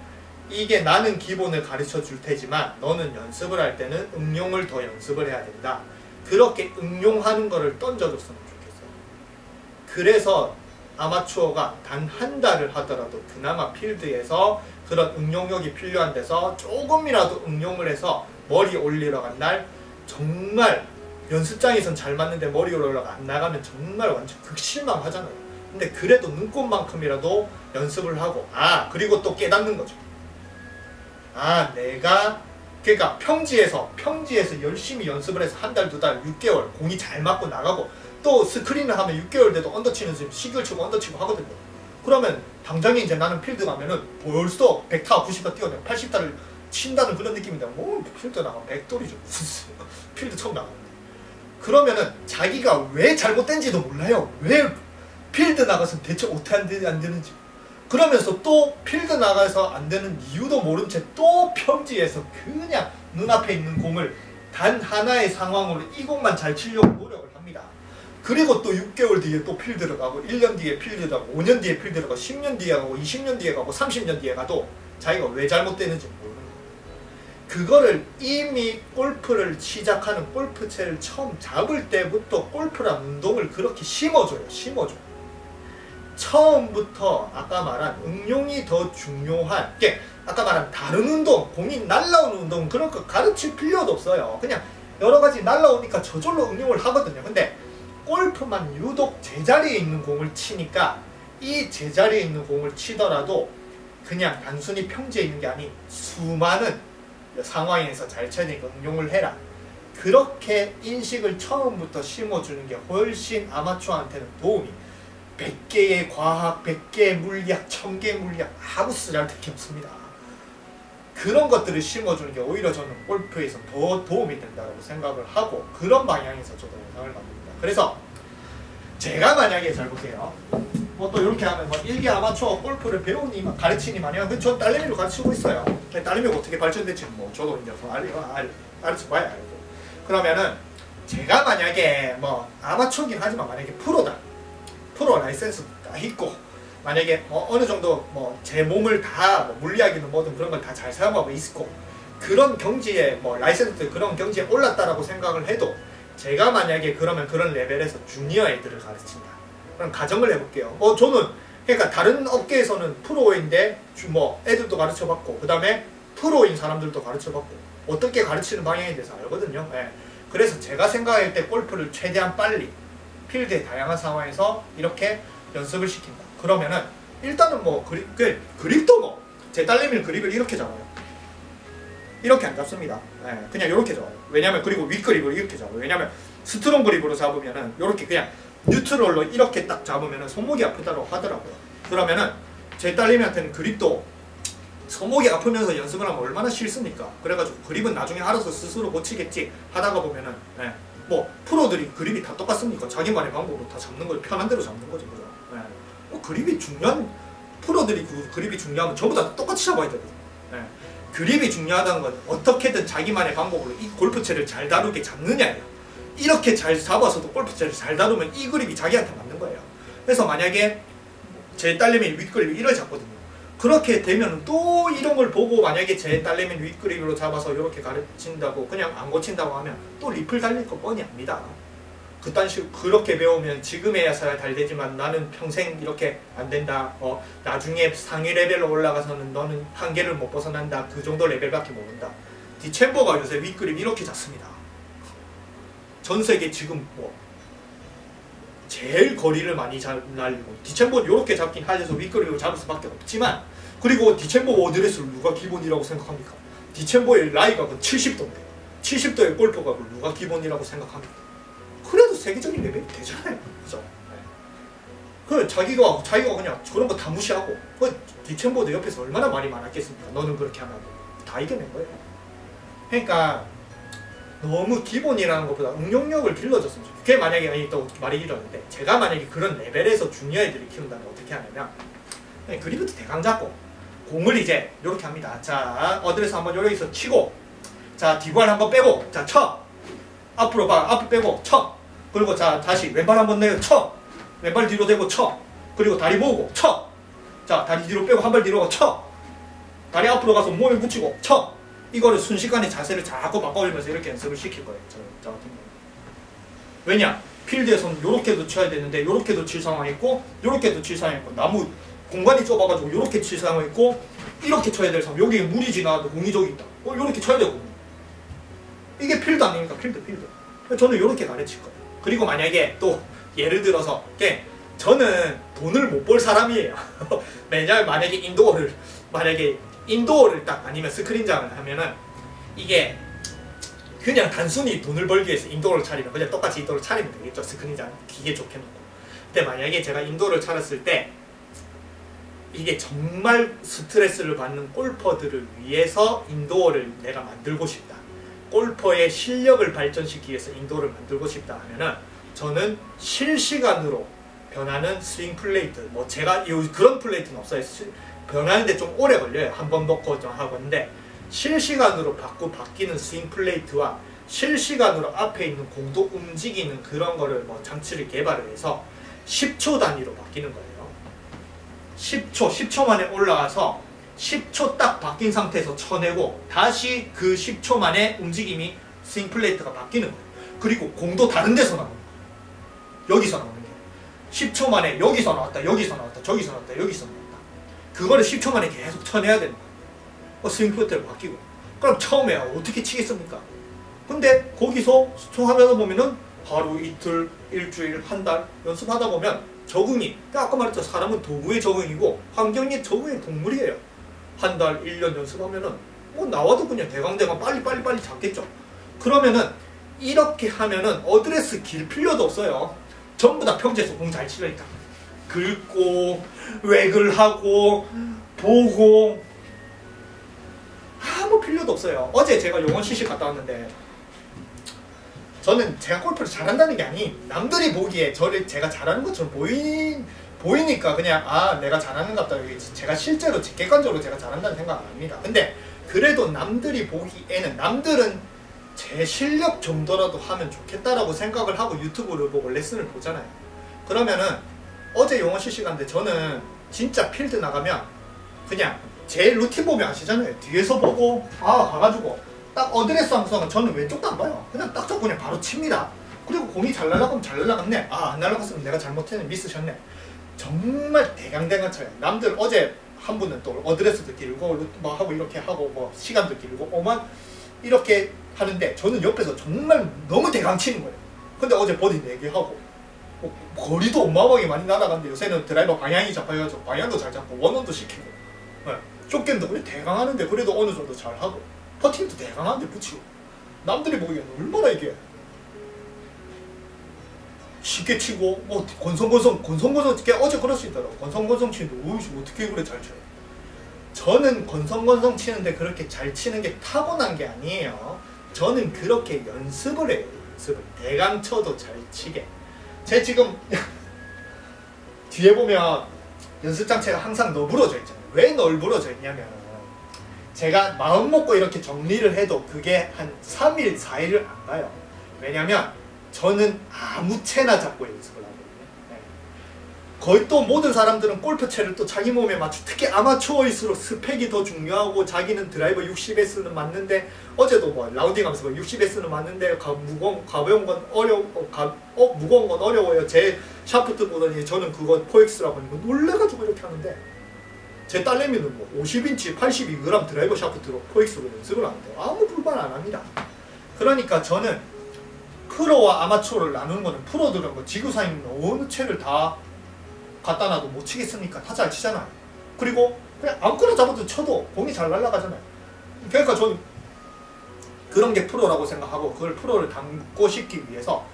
이게 나는 기본을 가르쳐 줄 테지만 너는 연습을 할 때는 응용을 더 연습을 해야 된다. 그렇게 응용하는 거를 던져줬으면 좋겠어요. 그래서 아마추어가 단 한 달을 하더라도 그나마 필드에서 그런 응용력이 필요한 데서 조금이라도 응용을 해서 머리 올리러 간 날, 정말 연습장에선 잘 맞는데 머리 올리러 안 나가면 정말 완전 극실망하잖아요. 근데 그래도 눈꽃만큼이라도 연습을 하고, 그리고 또 깨닫는 거죠. 내가 그러니까 평지에서 열심히 연습을 해서 한 달, 두 달, 6개월 공이 잘 맞고 나가고, 또 스크린을 하면 6개월 돼도 언더 치는 집 시글 치고 언더 치고 하거든요. 그러면 당장에 이제 나는 필드 가면은 벌써 100타, 90타 뛰어내고 80타를 친다는 그런 느낌인데, 필드 나가면 100돌이죠. 필드 처음 나가는데. 그러면은 자기가 왜 잘못된지도 몰라요. 왜 필드 나가서 대체 어떻게 안 되는지. 그러면서 또 필드 나가서 안 되는 이유도 모른 채 또 평지에서 그냥 눈앞에 있는 공을 단 하나의 상황으로 이 공만 잘 치려고 노력을 합니다. 그리고 또 6개월 뒤에 또 필드를 가고, 1년 뒤에 필드를 가고, 5년 뒤에 필드를 가고, 10년 뒤에 가고, 20년 뒤에 가고, 30년 뒤에 가도 자기가 왜 잘못되는지 모르는 거예요. 그거를 이미 골프를 시작하는, 골프채를 처음 잡을 때부터 골프란 운동을 그렇게 심어줘요. 처음부터 아까 말한 응용이 더 중요한 게, 아까 말한 다른 운동, 공이 날라오는 운동은 그런 거 가르칠 필요도 없어요. 그냥 여러 가지 날라오니까 저절로 응용을 하거든요. 근데 골프만 유독 제자리에 있는 공을 치니까, 이 제자리에 있는 공을 치더라도 그냥 단순히 평지에 있는 게 아닌 수많은 상황에서 잘 쳐야 되니까 응용을 해라. 그렇게 인식을 처음부터 심어주는 게 훨씬 아마추어한테는 도움이, 100개의 과학, 100개의 물리학, 1000개의 물리학 아무 쓰잘데기 없습니다. 그런 것들을 심어주는 게 오히려 저는 골프에서 더 도움이 된다고 생각을 하고, 그런 방향에서 저도 영상을 만듭니다. 그래서 제가 만약에, 잘 보세요, 뭐 또 이렇게 하면 뭐 일개 아마추어 골프를 배우니 가르치니 마냥, 전 딸내미로 가르치고 있어요. 딸내미가 어떻게 발전될지 뭐 저도 이제 가르쳐 봐야 알고. 그러면은 제가 만약에 뭐 아마추어긴 하지만 만약에 프로다, 프로 라이센스 다 있고, 만약에 어느 정도 뭐 제 몸을 다 뭐 물리학이든 뭐든 그런 걸 다 잘 사용하고 있고, 그런 경지에 뭐 라이센스 그런 경지에 올랐다라고 생각을 해도, 제가 만약에 그러면 그런 레벨에서 주니어 애들을 가르친다. 그럼 가정을 해볼게요. 저는 그러니까 다른 업계에서는 프로인데 뭐 애들도 가르쳐봤고, 그 다음에 프로인 사람들도 가르쳐봤고, 어떻게 가르치는 방향에 대해서 알거든요. 그래서 제가 생각할 때 골프를 최대한 빨리 필드의 다양한 상황에서 이렇게 연습을 시킨다. 그러면은 일단은 뭐 그립도 뭐 제 딸내미는 그립을 이렇게 잡아요. 이렇게 안 잡습니다. 그냥 이렇게 잡아요. 왜냐면, 그리고 윗그립을 이렇게 잡아요. 왜냐면 스트롱 그립으로 잡으면은 이렇게 그냥 뉴트럴로 이렇게 딱 잡으면은 손목이 아프다고 하더라고요. 그러면은 제 딸내미한테는 그립도 손목이 아프면서 연습을 하면 얼마나 싫습니까? 그래가지고 그립은 나중에 알아서 스스로 고치겠지 하다가 보면은, 뭐 프로들이 그립이 다 똑같습니까? 자기만의 방법으로 다 잡는 걸 편한 대로 잡는 거죠, 그죠? 그립이 중요한, 프로들이 그립이 중요하면 저보다 똑같이 잡아야 되거든요. 그립이 중요하다는 건 어떻게든 자기만의 방법으로 이 골프채를 잘 다루게 잡느냐예요. 이렇게 잘 잡아서도 골프채를 잘 다루면 이 그립이 자기한테 맞는 거예요. 그래서 만약에 제 딸내미 윗그립이 이걸 잡거든요. 그렇게 되면 또 이런 걸 보고 만약에 제 딸내미 윗그립으로 잡아서 이렇게 가르친다고 그냥 안 고친다고 하면 또 리플 달릴 거 뻔히 압니다. 그딴 식으로 그렇게 배우면 지금에야서야 잘 되지만 나는 평생 이렇게 안 된다. 나중에 상위 레벨로 올라가서는 너는 한계를 못 벗어난다. 그 정도 레벨밖에 모른다. 디챔버가 요새 윗그립 이렇게 잡습니다. 전 세계 지금 뭐 제일 거리를 많이 날리고 디챔버는 이렇게 잡긴 하려서 윗그립으로 잡을 수밖에 없지만 그리고 디챔버 워드레스를 누가 기본이라고 생각합니까? 디챔버의 라이각은 70도인데 70도의 골프각을 누가 기본이라고 생각합니까? 그래도 세계적인 레벨이 되잖아요. 그죠? 네. 그 자기가 그냥 그런 거 다 무시하고 그 디챔버도 옆에서 얼마나 말이 많았겠습니까? 너는 그렇게 하면 다 이겨낸 거예요. 그러니까 너무 기본이라는 것보다 응용력을 길러줬으면 좋겠어요. 그게 만약에 또 말이 길었는데 제가 만약에 그런 레벨에서 주니어 애들을 키운다면 어떻게 하냐면 그립부터 대강 잡고 공을 이제 이렇게 합니다. 자 어드레스 한번 여기서 치고 자 뒷발 한번 빼고 자 쳐 앞으로 봐 앞으로 빼고 쳐 그리고 자 다시 왼발 한번 내고 쳐 왼발 뒤로 대고 쳐 그리고 다리 모으고 쳐 자 다리 뒤로 빼고 한 발 뒤로 쳐 다리 앞으로 가서 몸에 붙이고 쳐 이거를 순식간에 자세를 자꾸 바꿔오면서 이렇게 연습을 시킬 거예요. 저 같은 경우는. 왜냐? 필드에서는 요렇게도 쳐야 되는데 요렇게도 칠 상황이 있고 요렇게도 칠 상황이 있고 나무 공간이 좁아가지고 요렇게 칠 상황이 있고 이렇게 쳐야 될 상황 여기에 물이 지나가도 공이 저기 있다. 요렇게 쳐야 되거든요. 이게 필드 아닙니까? 필드. 저는 요렇게 가르칠 거예요. 그리고 만약에 또 예를 들어서 저는 돈을 못 벌 사람이에요. 왜냐면 만약에 인도어를 딱 아니면 스크린장을 하면은 이게 그냥 단순히 돈을 벌기 위해서 인도어를 차리면 그냥 똑같이 인도어를 차리면 되겠죠. 스크린장 기계 좋게 놓고. 근데 만약에 제가 인도어를 차렸을 때 이게 정말 스트레스를 받는 골퍼들을 위해서 인도어를 내가 만들고 싶다. 골퍼의 실력을 발전시키기 위해서 인도어를 만들고 싶다 하면은 저는 실시간으로 변하는 스윙 플레이트 뭐 제가 그런 플레이트는 없어요. 변하는데 좀 오래 걸려요. 한 번 넣고 좀 하고 있는데 실시간으로 바뀌는 스윙 플레이트와 실시간으로 앞에 있는 공도 움직이는 그런 거를 뭐 장치를 개발을 해서 10초 단위로 바뀌는 거예요. 10초 만에 올라가서 10초 딱 바뀐 상태에서 쳐내고 다시 그 10초 만에 움직임이 스윙 플레이트가 바뀌는 거예요. 그리고 공도 다른 데서 나오는 거예요. 여기서 나오는 게 10초 만에 여기서 나왔다 저기서 나왔다 여기서 나왔다 그거를 10초 만에 계속 쳐내야 되는 거예요. 스윙 플레이트가 바뀌고 그럼 처음에 어떻게 치겠습니까? 근데 거기서 수청하면서 보면은 하루 이틀 일주일 한 달 연습하다 보면 적응이 아까 말했죠. 사람은 도구의 적응이고 환경의 적응의 동물이에요. 한 달 1년 연습하면은 뭐 나와도 그냥 대강대강 빨리 잡겠죠. 그러면은 이렇게 하면은 어드레스 길 필요도 없어요. 전부 다 평지에서 공 잘 치려니까 긁고 웩을 하고 보고 아무 필요도 없어요. 어제 제가 용원 CC 갔다 왔는데 저는 제가 골프를 잘한다는 게 아닌 남들이 보기에 제가 잘하는 것처럼 보이니까 그냥 내가 잘하는 것 같다. 제가 실제로 객관적으로 제가 잘한다는 생각 안 합니다. 근데 그래도 남들이 보기에는 남들은 제 실력 정도라도 하면 좋겠다라고 생각을 하고 유튜브를 보고 레슨을 보잖아요. 그러면은 어제 용원 CC 갔는데 저는 진짜 필드 나가면 그냥 제 루틴 보면 아시잖아요. 뒤에서 보고 가가지고 딱 어드레스 함수는 저는 왼쪽도 안 봐요. 그냥 딱 잡고 그냥 바로 칩니다. 그리고 공이 잘 날아가면 잘 날아갔네. 안 날아갔으면 내가 잘못했네. 미스셨네. 정말 대강대강 쳐요. 남들 어제 한 분은 또 어드레스도 길고 뭐 하고 이렇게 하고 뭐 시간도 길고 오만 이렇게 하는데 저는 옆에서 정말 너무 대강 치는 거예요. 근데 어제 버디 4개 하고 거리도 어마어마하게 많이 날아갔는데 요새는 드라이버 방향이 잡혀가지고 방향도 잘 잡고 원원도 시키고 숏겜도 그냥 대강 하는데 그래도 어느 정도 잘 하고 퍼팅도 대강 하는데 붙이고 남들이 보기에는 얼마나 이게 쉽게 치고 뭐 건성건성 어제 그럴 수 있더라고. 건성건성 치는데 오이씨 어떻게 그래 잘 쳐요. 저는 건성건성 치는데 그렇게 잘 치는 게 타고난 게 아니에요. 저는 그렇게 연습을 해요. 대강 쳐도 잘 치게. 제 지금 뒤에 보면 연습장치가 항상 너부러져 있잖아요. 왜 널브러져 있냐면 제가 마음 먹고 이렇게 정리를 해도 그게 한 3일, 4일을 안 가요. 왜냐면 저는 아무 채나 잡고 연습을 하거든요. 거의 또 모든 사람들은 골프채를 또 자기 몸에 맞추, 특히 아마추어일수록 스펙이 더 중요하고 자기는 드라이버 60S는 맞는데 어제도 뭐 라운딩하면서 60S는 맞는데 가벼운 건 무거운 건 어려워요. 제 샤프트 보더니 저는 그거 포엑스라고 하는 거 놀래가지고 이렇게 하는데 제 딸내미는 뭐 50인치 82g 드라이버 샤프트로 포엑스로 연습을 하는데 아무 불만 안 합니다. 그러니까 저는 프로와 아마추어를 나누는 거는 프로들은 뭐 지구상에 있는 어느 채를 다 갖다 놔도 못 치겠습니까? 다 잘 치잖아요. 그리고 그냥 아무거나 잡아도 쳐도 공이 잘 날아가잖아요. 그러니까 저는 그런 게 프로라고 생각하고 그걸 프로를 담고 싶기 위해서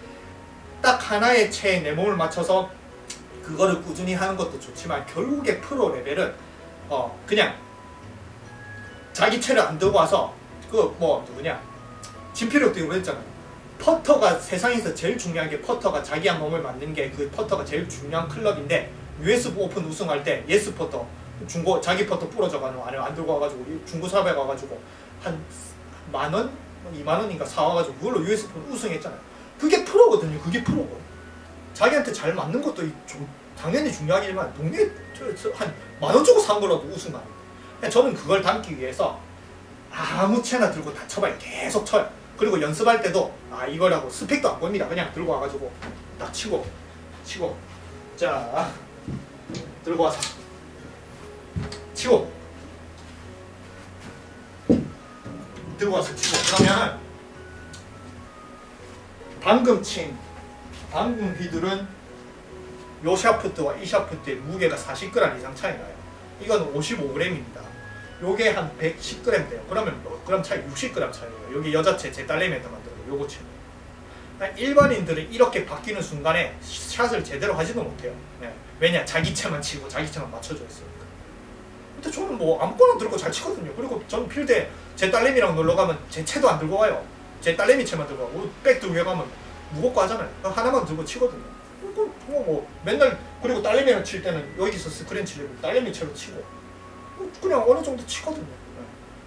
딱 하나의 채에 내 몸을 맞춰서 그거를 꾸준히 하는 것도 좋지만 결국에 프로 레벨은 그냥 자기 채를 안 들고 와서 그 뭐 누구냐 진필력도 이거 했잖아요. 퍼터가 세상에서 제일 중요한 게 퍼터가 자기한 몸을 맞는 게 그 퍼터가 제일 중요한 클럽인데 US 오픈 우승할 때 예스 퍼터 중고 자기 퍼터 부러져가지고 안 들고 와가지고 중고 샵에 가가지고 한 만원? 2만원인가 사와가지고 그걸로 US 오픈 우승했잖아요. 그게 프로거든요. 그게 프로고 자기한테 잘 맞는 것도 좀 당연히 중요하지만 동네에 한 만원 주고 산 거라도 우승 아닙니다. 저는 그걸 담기 위해서 아무 채나 들고 다 쳐봐요. 계속 쳐요. 그리고 연습할 때도 이거라고 스펙도 안 보입니다. 그냥 들고 와가지고 딱 치고 자 들고 와서 치고 들고 와서 치고 그러면 방금 휘둘은 요 샤프트와 이 샤프트의 무게가 40g 이상 차이 나요. 이건 55g입니다. 요게 한 110g 돼요. 그러면 몇 g 차이? 60g 차이예요. 여기 여자채 제 딸내미한테 만든 거 요거 채. 일반인들은 이렇게 바뀌는 순간에 샷을 제대로 하지도 못해요. 네. 왜냐? 자기 채만 치고 자기 채만 맞춰져 있으니까. 근데 저는 뭐 아무거나 들고 잘 치거든요. 그리고 저는 필드에 제 딸내미랑 놀러 가면 제 채도 안 들고 가요. 제 딸내미 채만 들고 가고 백 들고 가면 무겁고 하잖아요. 하나만 들고 치거든요. 뭐 맨날 그리고 딸내미랑 칠 때는 여기서 스크린 치려고 딸내미 채로 치고 그냥 어느 정도 치거든요.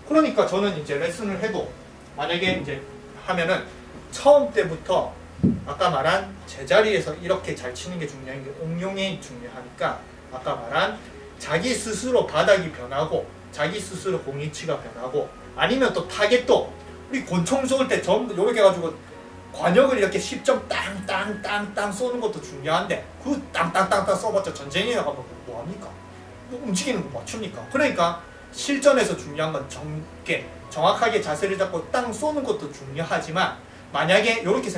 그러니까 저는 이제 레슨을 해도 만약에 이제 하면은 처음 때부터 아까 말한 제자리에서 이렇게 잘 치는 게 중요한 게 응용이 중요하니까 아까 말한 자기 스스로 바닥이 변하고 자기 스스로 공이치가 변하고 아니면 또 타겟도 우리 권총 쏠 때 전부 이렇게 해가지고 관역을 이렇게 10점 땅땅땅땅 쏘는 것도 중요한데 그 땅땅땅땅 쏘봤자 전쟁에 나가면 뭐합니까? 움직이는 거 맞춥니까? 그러니까 실전에서 중요한 건 정확하게 자세를 잡고 땅 쏘는 것도 중요하지만 만약에 이렇게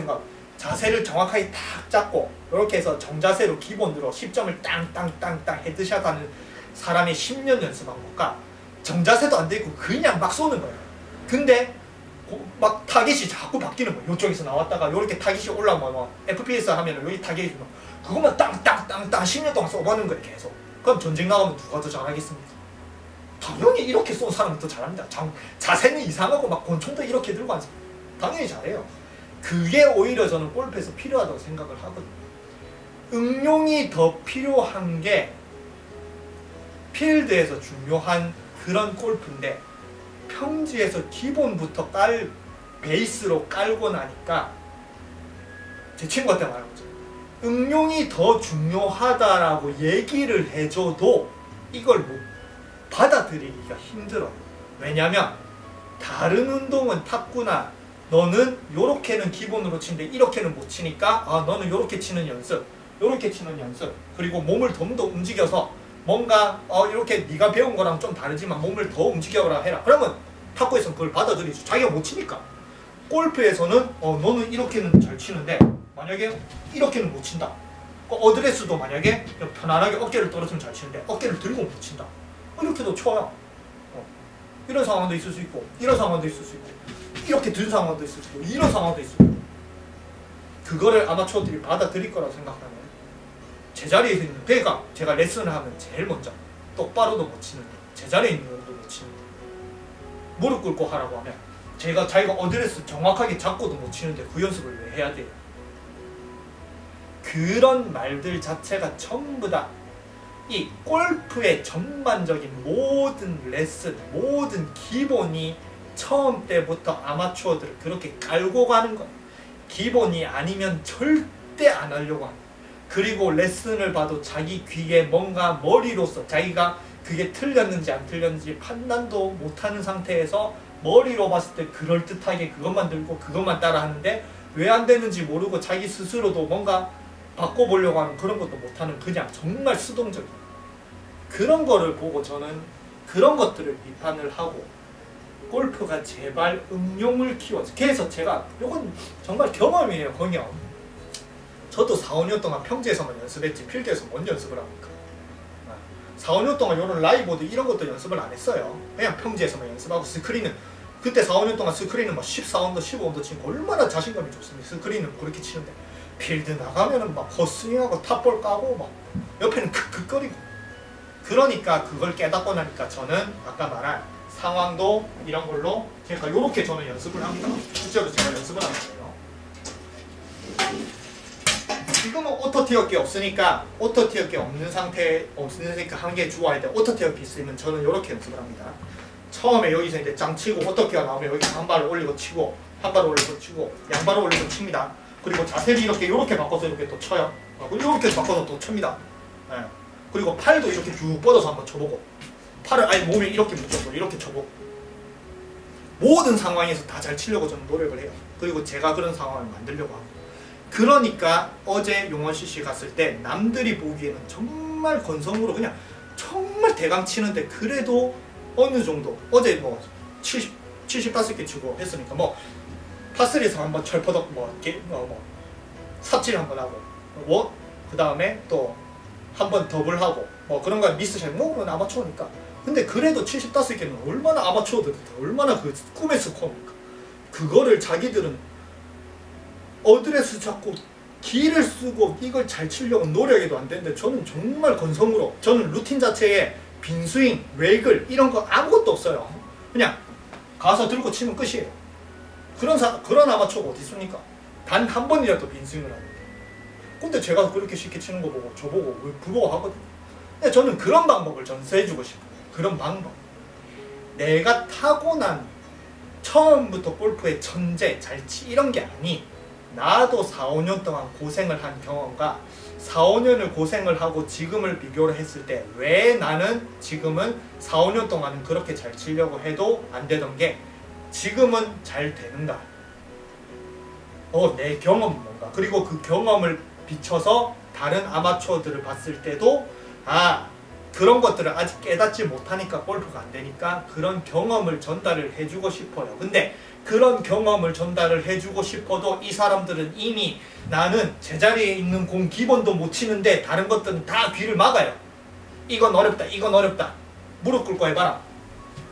자세를 정확하게 딱 잡고 이렇게 해서 정자세로 기본으로 10점을 땅땅땅땅 헤드샷 하는 사람이 10년 연습한 것과 정자세도 안 되고 그냥 막 쏘는 거예요. 근데 막 타겟이 자꾸 바뀌는 거예요. 이쪽에서 나왔다가 이렇게 타겟이 올라오면 뭐 FPS 하면 여기 타겟이 그것만 땅땅땅땅 10년 동안 쏘보는 거예요. 계속. 그럼 전쟁 나가면 누가 더 잘하겠습니까? 당연히 이렇게 쏜 사람은 더 잘합니다. 자세는 이상하고 막 권총도 이렇게 들고 앉아. 당연히 잘해요. 그게 오히려 저는 골프에서 필요하다고 생각을 하거든요. 응용이 더 필요한 게 필드에서 중요한 그런 골프인데 평지에서 기본부터 베이스로 깔고 나니까 제 친구한테 말한 거죠. 응용이 더 중요하다라고 얘기를 해줘도 이걸 못 받아들이기가 힘들어요. 왜냐면 다른 운동은 탁구나 너는 요렇게는 기본으로 치는데 이렇게는 못 치니까 너는 요렇게 치는 연습 요렇게 치는 연습 그리고 몸을 좀 더 움직여서 뭔가 이렇게 네가 배운 거랑 좀 다르지만 몸을 더 움직여라 해라. 그러면 탁구에서는 그걸 받아들이죠. 자기가 못 치니까. 골프에서는 너는 이렇게는 잘 치는데 만약에 이렇게는 못 친다. 어드레스도 만약에 편안하게 어깨를 떨어뜨리면 잘 치는데 어깨를 들고 못 친다. 이렇게도 쳐요. 이런 상황도 있을 수 있고 이런 상황도 있을 수 있고 이렇게 든 상황도 있을 수 있고 이런 상황도 있을 수 있고 그거를 아마추어들이 받아들일 거라고 생각하면 제자리에 있는 그러니까 제가 레슨을 하면 제일 먼저 똑바로도 못 치는데 제자리에 있는 것도 못 치는데 무릎 꿇고 하라고 하면 자기가 어드레스 정확하게 잡고도 못 치는데 그 연습을 왜 해야 돼요? 그런 말들 자체가 전부 다 이 골프의 전반적인 모든 레슨, 모든 기본이 처음 때부터 아마추어들을 그렇게 깔고 가는 거예요. 기본이 아니면 절대 안 하려고 합니다. 그리고 레슨을 봐도 자기 귀에 뭔가 머리로서 자기가 그게 틀렸는지 안 틀렸는지 판단도 못하는 상태에서 머리로 봤을 때 그럴듯하게 그것만 들고 그것만 따라 하는데 왜 안 되는지 모르고 자기 스스로도 뭔가 바꿔보려고 하는 그런 것도 못하는 그냥 정말 수동적인 그런 거를 보고 저는 그런 것들을 비판을 하고 골프가 제발 응용을 키워서 그래서 제가 이건 정말 경험이에요. 경험. 저도 4, 5년 동안 평지에서만 연습했지 필드에서 뭔 연습을 합니까? 4, 5년 동안 이런 라이보드 이런 것도 연습을 안 했어요. 그냥 평지에서만 연습하고 스크린은 그때 4, 5년 동안 스크린은 막 14언더, 15언더 치고 얼마나 자신감이 좋습니다. 스크린은 그렇게 치는데 필드 나가면은 막 헛스윙하고 탑볼 까고 막 옆에는 크크거리고 그러니까 그걸 깨닫고 나니까 저는 아까 말한 상황도 이런 걸로 그러니까 이렇게 저는 연습을 합니다. 실제로 제가 연습을 하는 거예요. 지금은 오토 티어기 없으니까 오토 티어기 없는 상태 없으니까 한 개 주어야 돼. 오토 티어기 있으면 저는 이렇게 연습을 합니다. 처음에 여기서 이제 짱 치고 오토 티어 나오면 여기서 한 발을 올리고 치고 한 발을 올리고 치고 양발을 올리고 칩니다. 그리고 자세를 이렇게 바꿔서 이렇게 또 쳐요. 그리고 이렇게 바꿔서 또 칩니다. 네. 그리고 팔도 이렇게 쭉 뻗어서 한번 쳐보고 팔을 아예 몸에 이렇게 묶어서 이렇게 쳐보고 모든 상황에서 다 잘 치려고 저는 노력을 해요. 그리고 제가 그런 상황을 만들려고 합니다. 그러니까 어제 용원 CC 갔을 때 남들이 보기에는 정말 건성으로 그냥 정말 대강 치는데 그래도 어느 정도 어제 뭐 75개 치고 했으니까 뭐 파3에서 한번 철퍼덕 삽질 한번 하고 그 다음에 또 한번 더블하고 뭐 그런 거 미스샷 뭐 그건 아마추어니까 근데 그래도 75개는 얼마나 아마추어들 얼마나 그 꿈의 스코어입니까? 그거를 자기들은 어드레스 잡고 기를 쓰고 이걸 잘 치려고 노력해도 안 되는데 저는 정말 건성으로 저는 루틴 자체에 빈스윙, 웨이글 이런 거 아무것도 없어요. 그냥 가서 들고 치면 끝이에요. 그런 아마추어가 어디 있습니까? 단 한 번이라도 빈스윙을 하는데 근데 제가 그렇게 쉽게 치는 거 보고 저보고 왜 부러워하거든요. 근데 저는 그런 방법을 전수해주고 싶어요. 그런 방법. 내가 타고난 처음부터 골프의 천재, 잘 치 이런 게 아니 나도 4, 5년 동안 고생을 한 경험과 4, 5년을 고생을 하고 지금을 비교를 했을 때 왜 나는 지금은 4, 5년 동안은 그렇게 잘 치려고 해도 안 되던 게 지금은 잘 되는가 내 경험은 뭔가 그리고 그 경험을 비춰서 다른 아마추어들을 봤을 때도 그런 것들을 아직 깨닫지 못하니까 골프가 안 되니까 그런 경험을 전달을 해주고 싶어요. 근데 그런 경험을 전달을 해주고 싶어도 이 사람들은 이미 나는 제자리에 있는 공 기본도 못 치는데 다른 것들은 다 귀를 막아요. 이건 어렵다 이건 어렵다 무릎 꿇고 해봐라.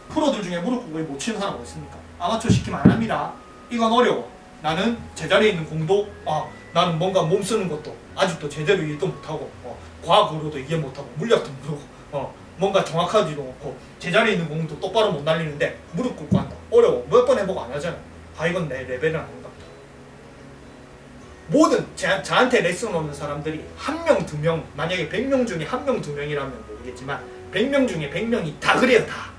프로들 중에 무릎 꿇고 못 치는 사람 어디 있습니까? 아마추어 시키면 안 합니다. 이건 어려워. 나는 제자리에 있는 공도 나는 뭔가 몸 쓰는 것도 아직도 제대로 이해도 못하고 과학으로도 이해 못하고 물리학도 모르고 뭔가 정확하지도 않고 제자리에 있는 공도 똑바로 못 날리는데 무릎 꿇고 한다. 어려워. 몇 번 해보고 안 하잖아. 이건 내 레벨은 아닌가. 모든 저한테 레슨 오는 사람들이 한 명, 두 명 만약에 100명 중에 한 명, 두 명이라면 모르겠지만 100명 중에 100명이 다 그래요. 다.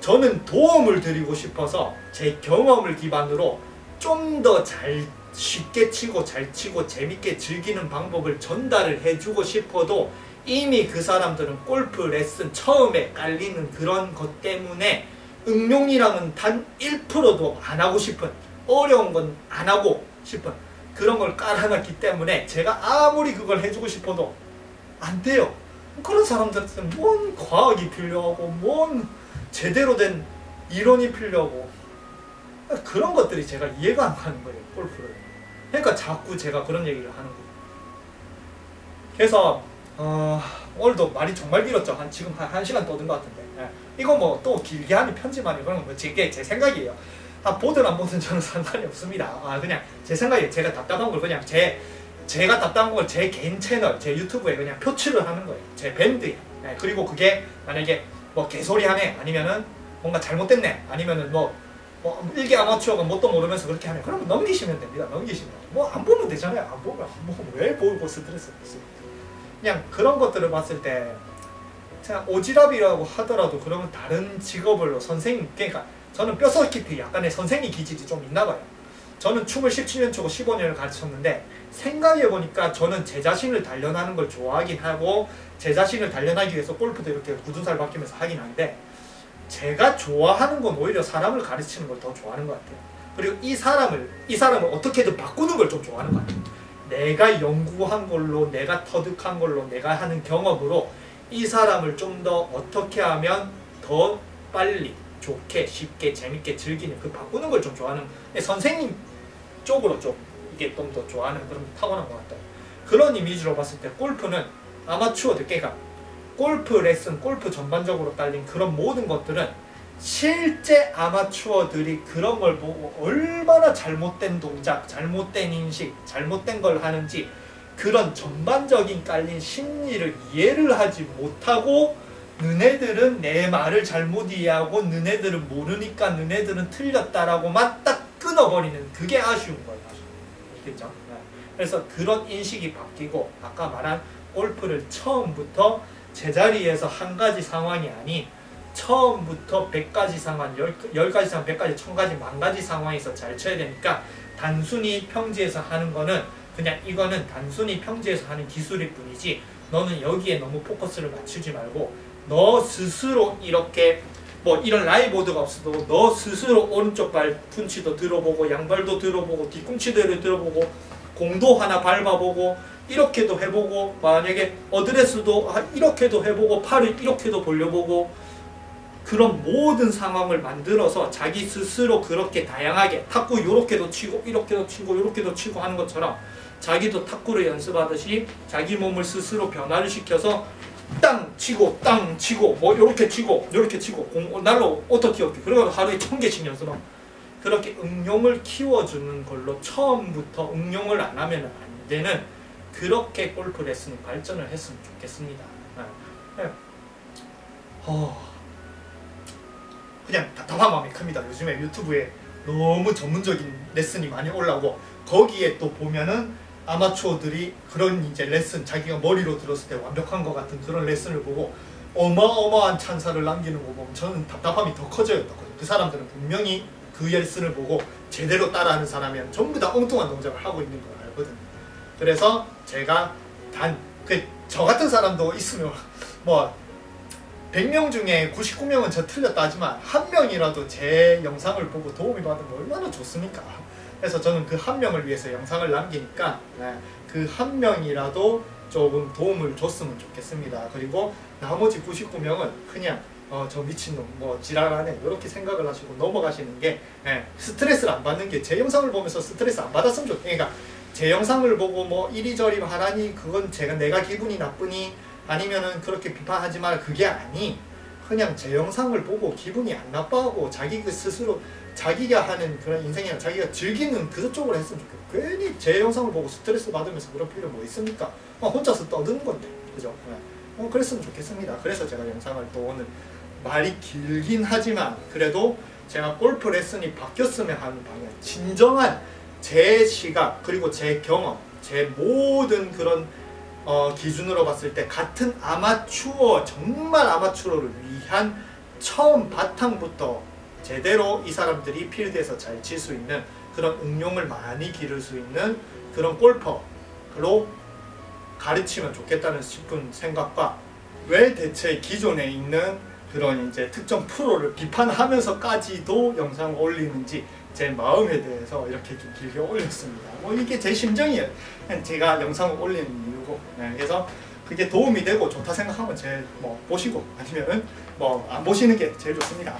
저는 도움을 드리고 싶어서 제 경험을 기반으로 좀 더 잘 쉽게 치고 잘 치고 재밌게 즐기는 방법을 전달을 해주고 싶어도 이미 그 사람들은 골프 레슨 처음에 깔리는 그런 것 때문에 응용이랑은 단 1%도 안 하고 싶은 어려운 건 안 하고 싶은 그런 걸 깔아놨기 때문에 제가 아무리 그걸 해주고 싶어도 안 돼요. 그런 사람들한테는 뭔 과학이 필요하고 뭔 제대로 된 이론이 필요하고 그런 것들이 제가 이해가 안 가는 거예요. 골프를. 그러니까 자꾸 제가 그런 얘기를 하는 거예요. 그래서 오늘도 말이 정말 길었죠. 지금 한 1시간 떠든 것 같은데 이거 뭐 또 길게 하니 편집하니 그런 거 제 생각이에요. 보든 안 보든 저는 상관이 없습니다. 그냥 제 생각이에요. 제가 답답한 걸 그냥 제가 답답한 걸 제 개인 채널, 제 유튜브에 그냥 표출을 하는 거예요. 제 밴드에. 그리고 그게 만약에 뭐 개소리 하네 아니면은 뭔가 잘못됐네 아니면은 뭐 일개 아마추어가 뭣도 모르면서 그렇게 하면 그러면 넘기시면 됩니다. 넘기시면 뭐 안 보면 되잖아요. 안 보면 왜 보고 스트레스 받습니까? 그냥 그런 것들을 봤을 때 그냥 오지랖이라고 하더라도 그러면 다른 직업으로 선생님 그러니까 저는 뼛속깊이 약간의 선생님 기질이 좀 있나 봐요. 저는 춤을 17년 초고 15년을 가르쳤는데 생각해보니까 저는 제 자신을 단련하는 걸 좋아하긴 하고 제 자신을 단련하기 위해서 골프도 이렇게 굳은 살 바뀌면서 하긴 하는데 제가 좋아하는 건 오히려 사람을 가르치는 걸 더 좋아하는 것 같아요. 그리고 이 사람을 어떻게든 바꾸는 걸 좀 좋아하는 것 같아요. 내가 연구한 걸로, 내가 터득한 걸로, 내가 하는 경험으로 이 사람을 좀 더 어떻게 하면 더 빨리, 좋게, 쉽게, 재밌게 즐기는 그 바꾸는 걸 좀 좋아하는 선생님 쪽으로 좀 이게 좀 더 좋아하는 그런 타고난 것 같아요. 그런 이미지로 봤을 때 골프는 아마추어들, 그러니까 골프 레슨, 골프 전반적으로 딸린 그런 모든 것들은 실제 아마추어들이 그런 걸 보고 얼마나 잘못된 동작, 잘못된 인식, 잘못된 걸 하는지 그런 전반적인 깔린 심리를 이해를 하지 못하고 너네들은 내 말을 잘못 이해하고 너네들은 모르니까 너네들은 틀렸다라고만 딱 끊어버리는 그게 아쉬운 거예요. 그렇죠? 그래서 그런 인식이 바뀌고 아까 말한 골프를 처음부터 제자리에서 한 가지 상황이 아닌 처음부터 100가지 상황, 10가지 상황, 100가지, 1000가지, 10,000가지 상황에서 잘 쳐야 되니까 단순히 평지에서 하는 거는 그냥 이거는 단순히 평지에서 하는 기술일 뿐이지 너는 여기에 너무 포커스를 맞추지 말고 너 스스로 이렇게 뭐 이런 라이보드가 없어도 너 스스로 오른쪽 발 푼치도 들어보고 양발도 들어보고 뒤꿈치도 들어보고 공도 하나 밟아보고 이렇게도 해보고 만약에 어드레스도 이렇게도 해보고 팔을 이렇게도 돌려보고 그런 모든 상황을 만들어서 자기 스스로 그렇게 다양하게 탁구 이렇게도 치고 이렇게도 치고 이렇게도 치고 하는 것처럼 자기도 탁구를 연습하듯이 자기 몸을 스스로 변화를 시켜서 땅 치고 땅 치고 뭐 이렇게 치고 이렇게 치고 날로 오토 키웠기 그리고 하루에 1000개씩 연습하고 그렇게 응용을 키워주는 걸로 처음부터 응용을 안 하면 안 되는 그렇게 골프 레슨이 발전을 했으면 좋겠습니다. 그냥 답답한 마음이 큽니다. 요즘에 유튜브에 너무 전문적인 레슨이 많이 올라오고 거기에 또 보면은 아마추어들이 그런 이제 레슨 자기가 머리로 들었을 때 완벽한 것 같은 그런 레슨을 보고 어마어마한 찬사를 남기는 거 보면 저는 답답함이 더 커져요. 그 사람들은 분명히 그 레슨을 보고 제대로 따라하는 사람이면 전부 다 엉뚱한 동작을 하고 있는 걸 알거든요. 그래서 제가 저 같은 사람도 있으면 뭐 100명 중에 99명은 저 틀렸다 하지만 한 명이라도 제 영상을 보고 도움이 받으면 얼마나 좋습니까? 그래서 저는 그 한 명을 위해서 영상을 남기니까 그 한 명이라도 조금 도움을 줬으면 좋겠습니다. 그리고 나머지 99명은 그냥 저 미친놈 뭐 지랄하네 이렇게 생각을 하시고 넘어가시는 게 스트레스를 안 받는 게 제 영상을 보면서 스트레스 안 받았으면 좋겠어요. 그러니까 제 영상을 보고 뭐 이리저리 하라니 그건 내가 기분이 나쁘니 아니면은 그렇게 비판하지 마 그게 아니 그냥 제 영상을 보고 기분이 안 나빠하고 자기 스스로 자기가 하는 그런 인생이나 자기가 즐기는 그쪽으로 했으면 좋겠고 괜히 제 영상을 보고 스트레스 받으면서 그럴 필요 뭐 있습니까? 혼자서 떠드는 건데 그죠? 그랬으면 좋겠습니다. 그래서 제가 영상을 또 오늘 말이 길긴 하지만 그래도 제가 골프 레슨이 바뀌었으면 하는 방향 진정한 제 시각 그리고 제 경험 제 모든 그런 기준으로 봤을 때 같은 아마추어 정말 아마추어를 위한 처음 바탕부터 제대로 이 사람들이 필드에서 잘 칠 수 있는 그런 응용을 많이 기를 수 있는 그런 골퍼로 가르치면 좋겠다는 싶은 생각과 왜 대체 기존에 있는 그런 이제 특정 프로를 비판하면서까지도 영상을 올리는지 제 마음에 대해서 이렇게 좀 길게 올렸습니다. 뭐 이게 제 심정이에요. 제가 영상을 올리는 이유고 그래서 그게 도움이 되고 좋다 생각하면 뭐 보시고 아니면은 뭐 안 보시는 게 제일 좋습니다.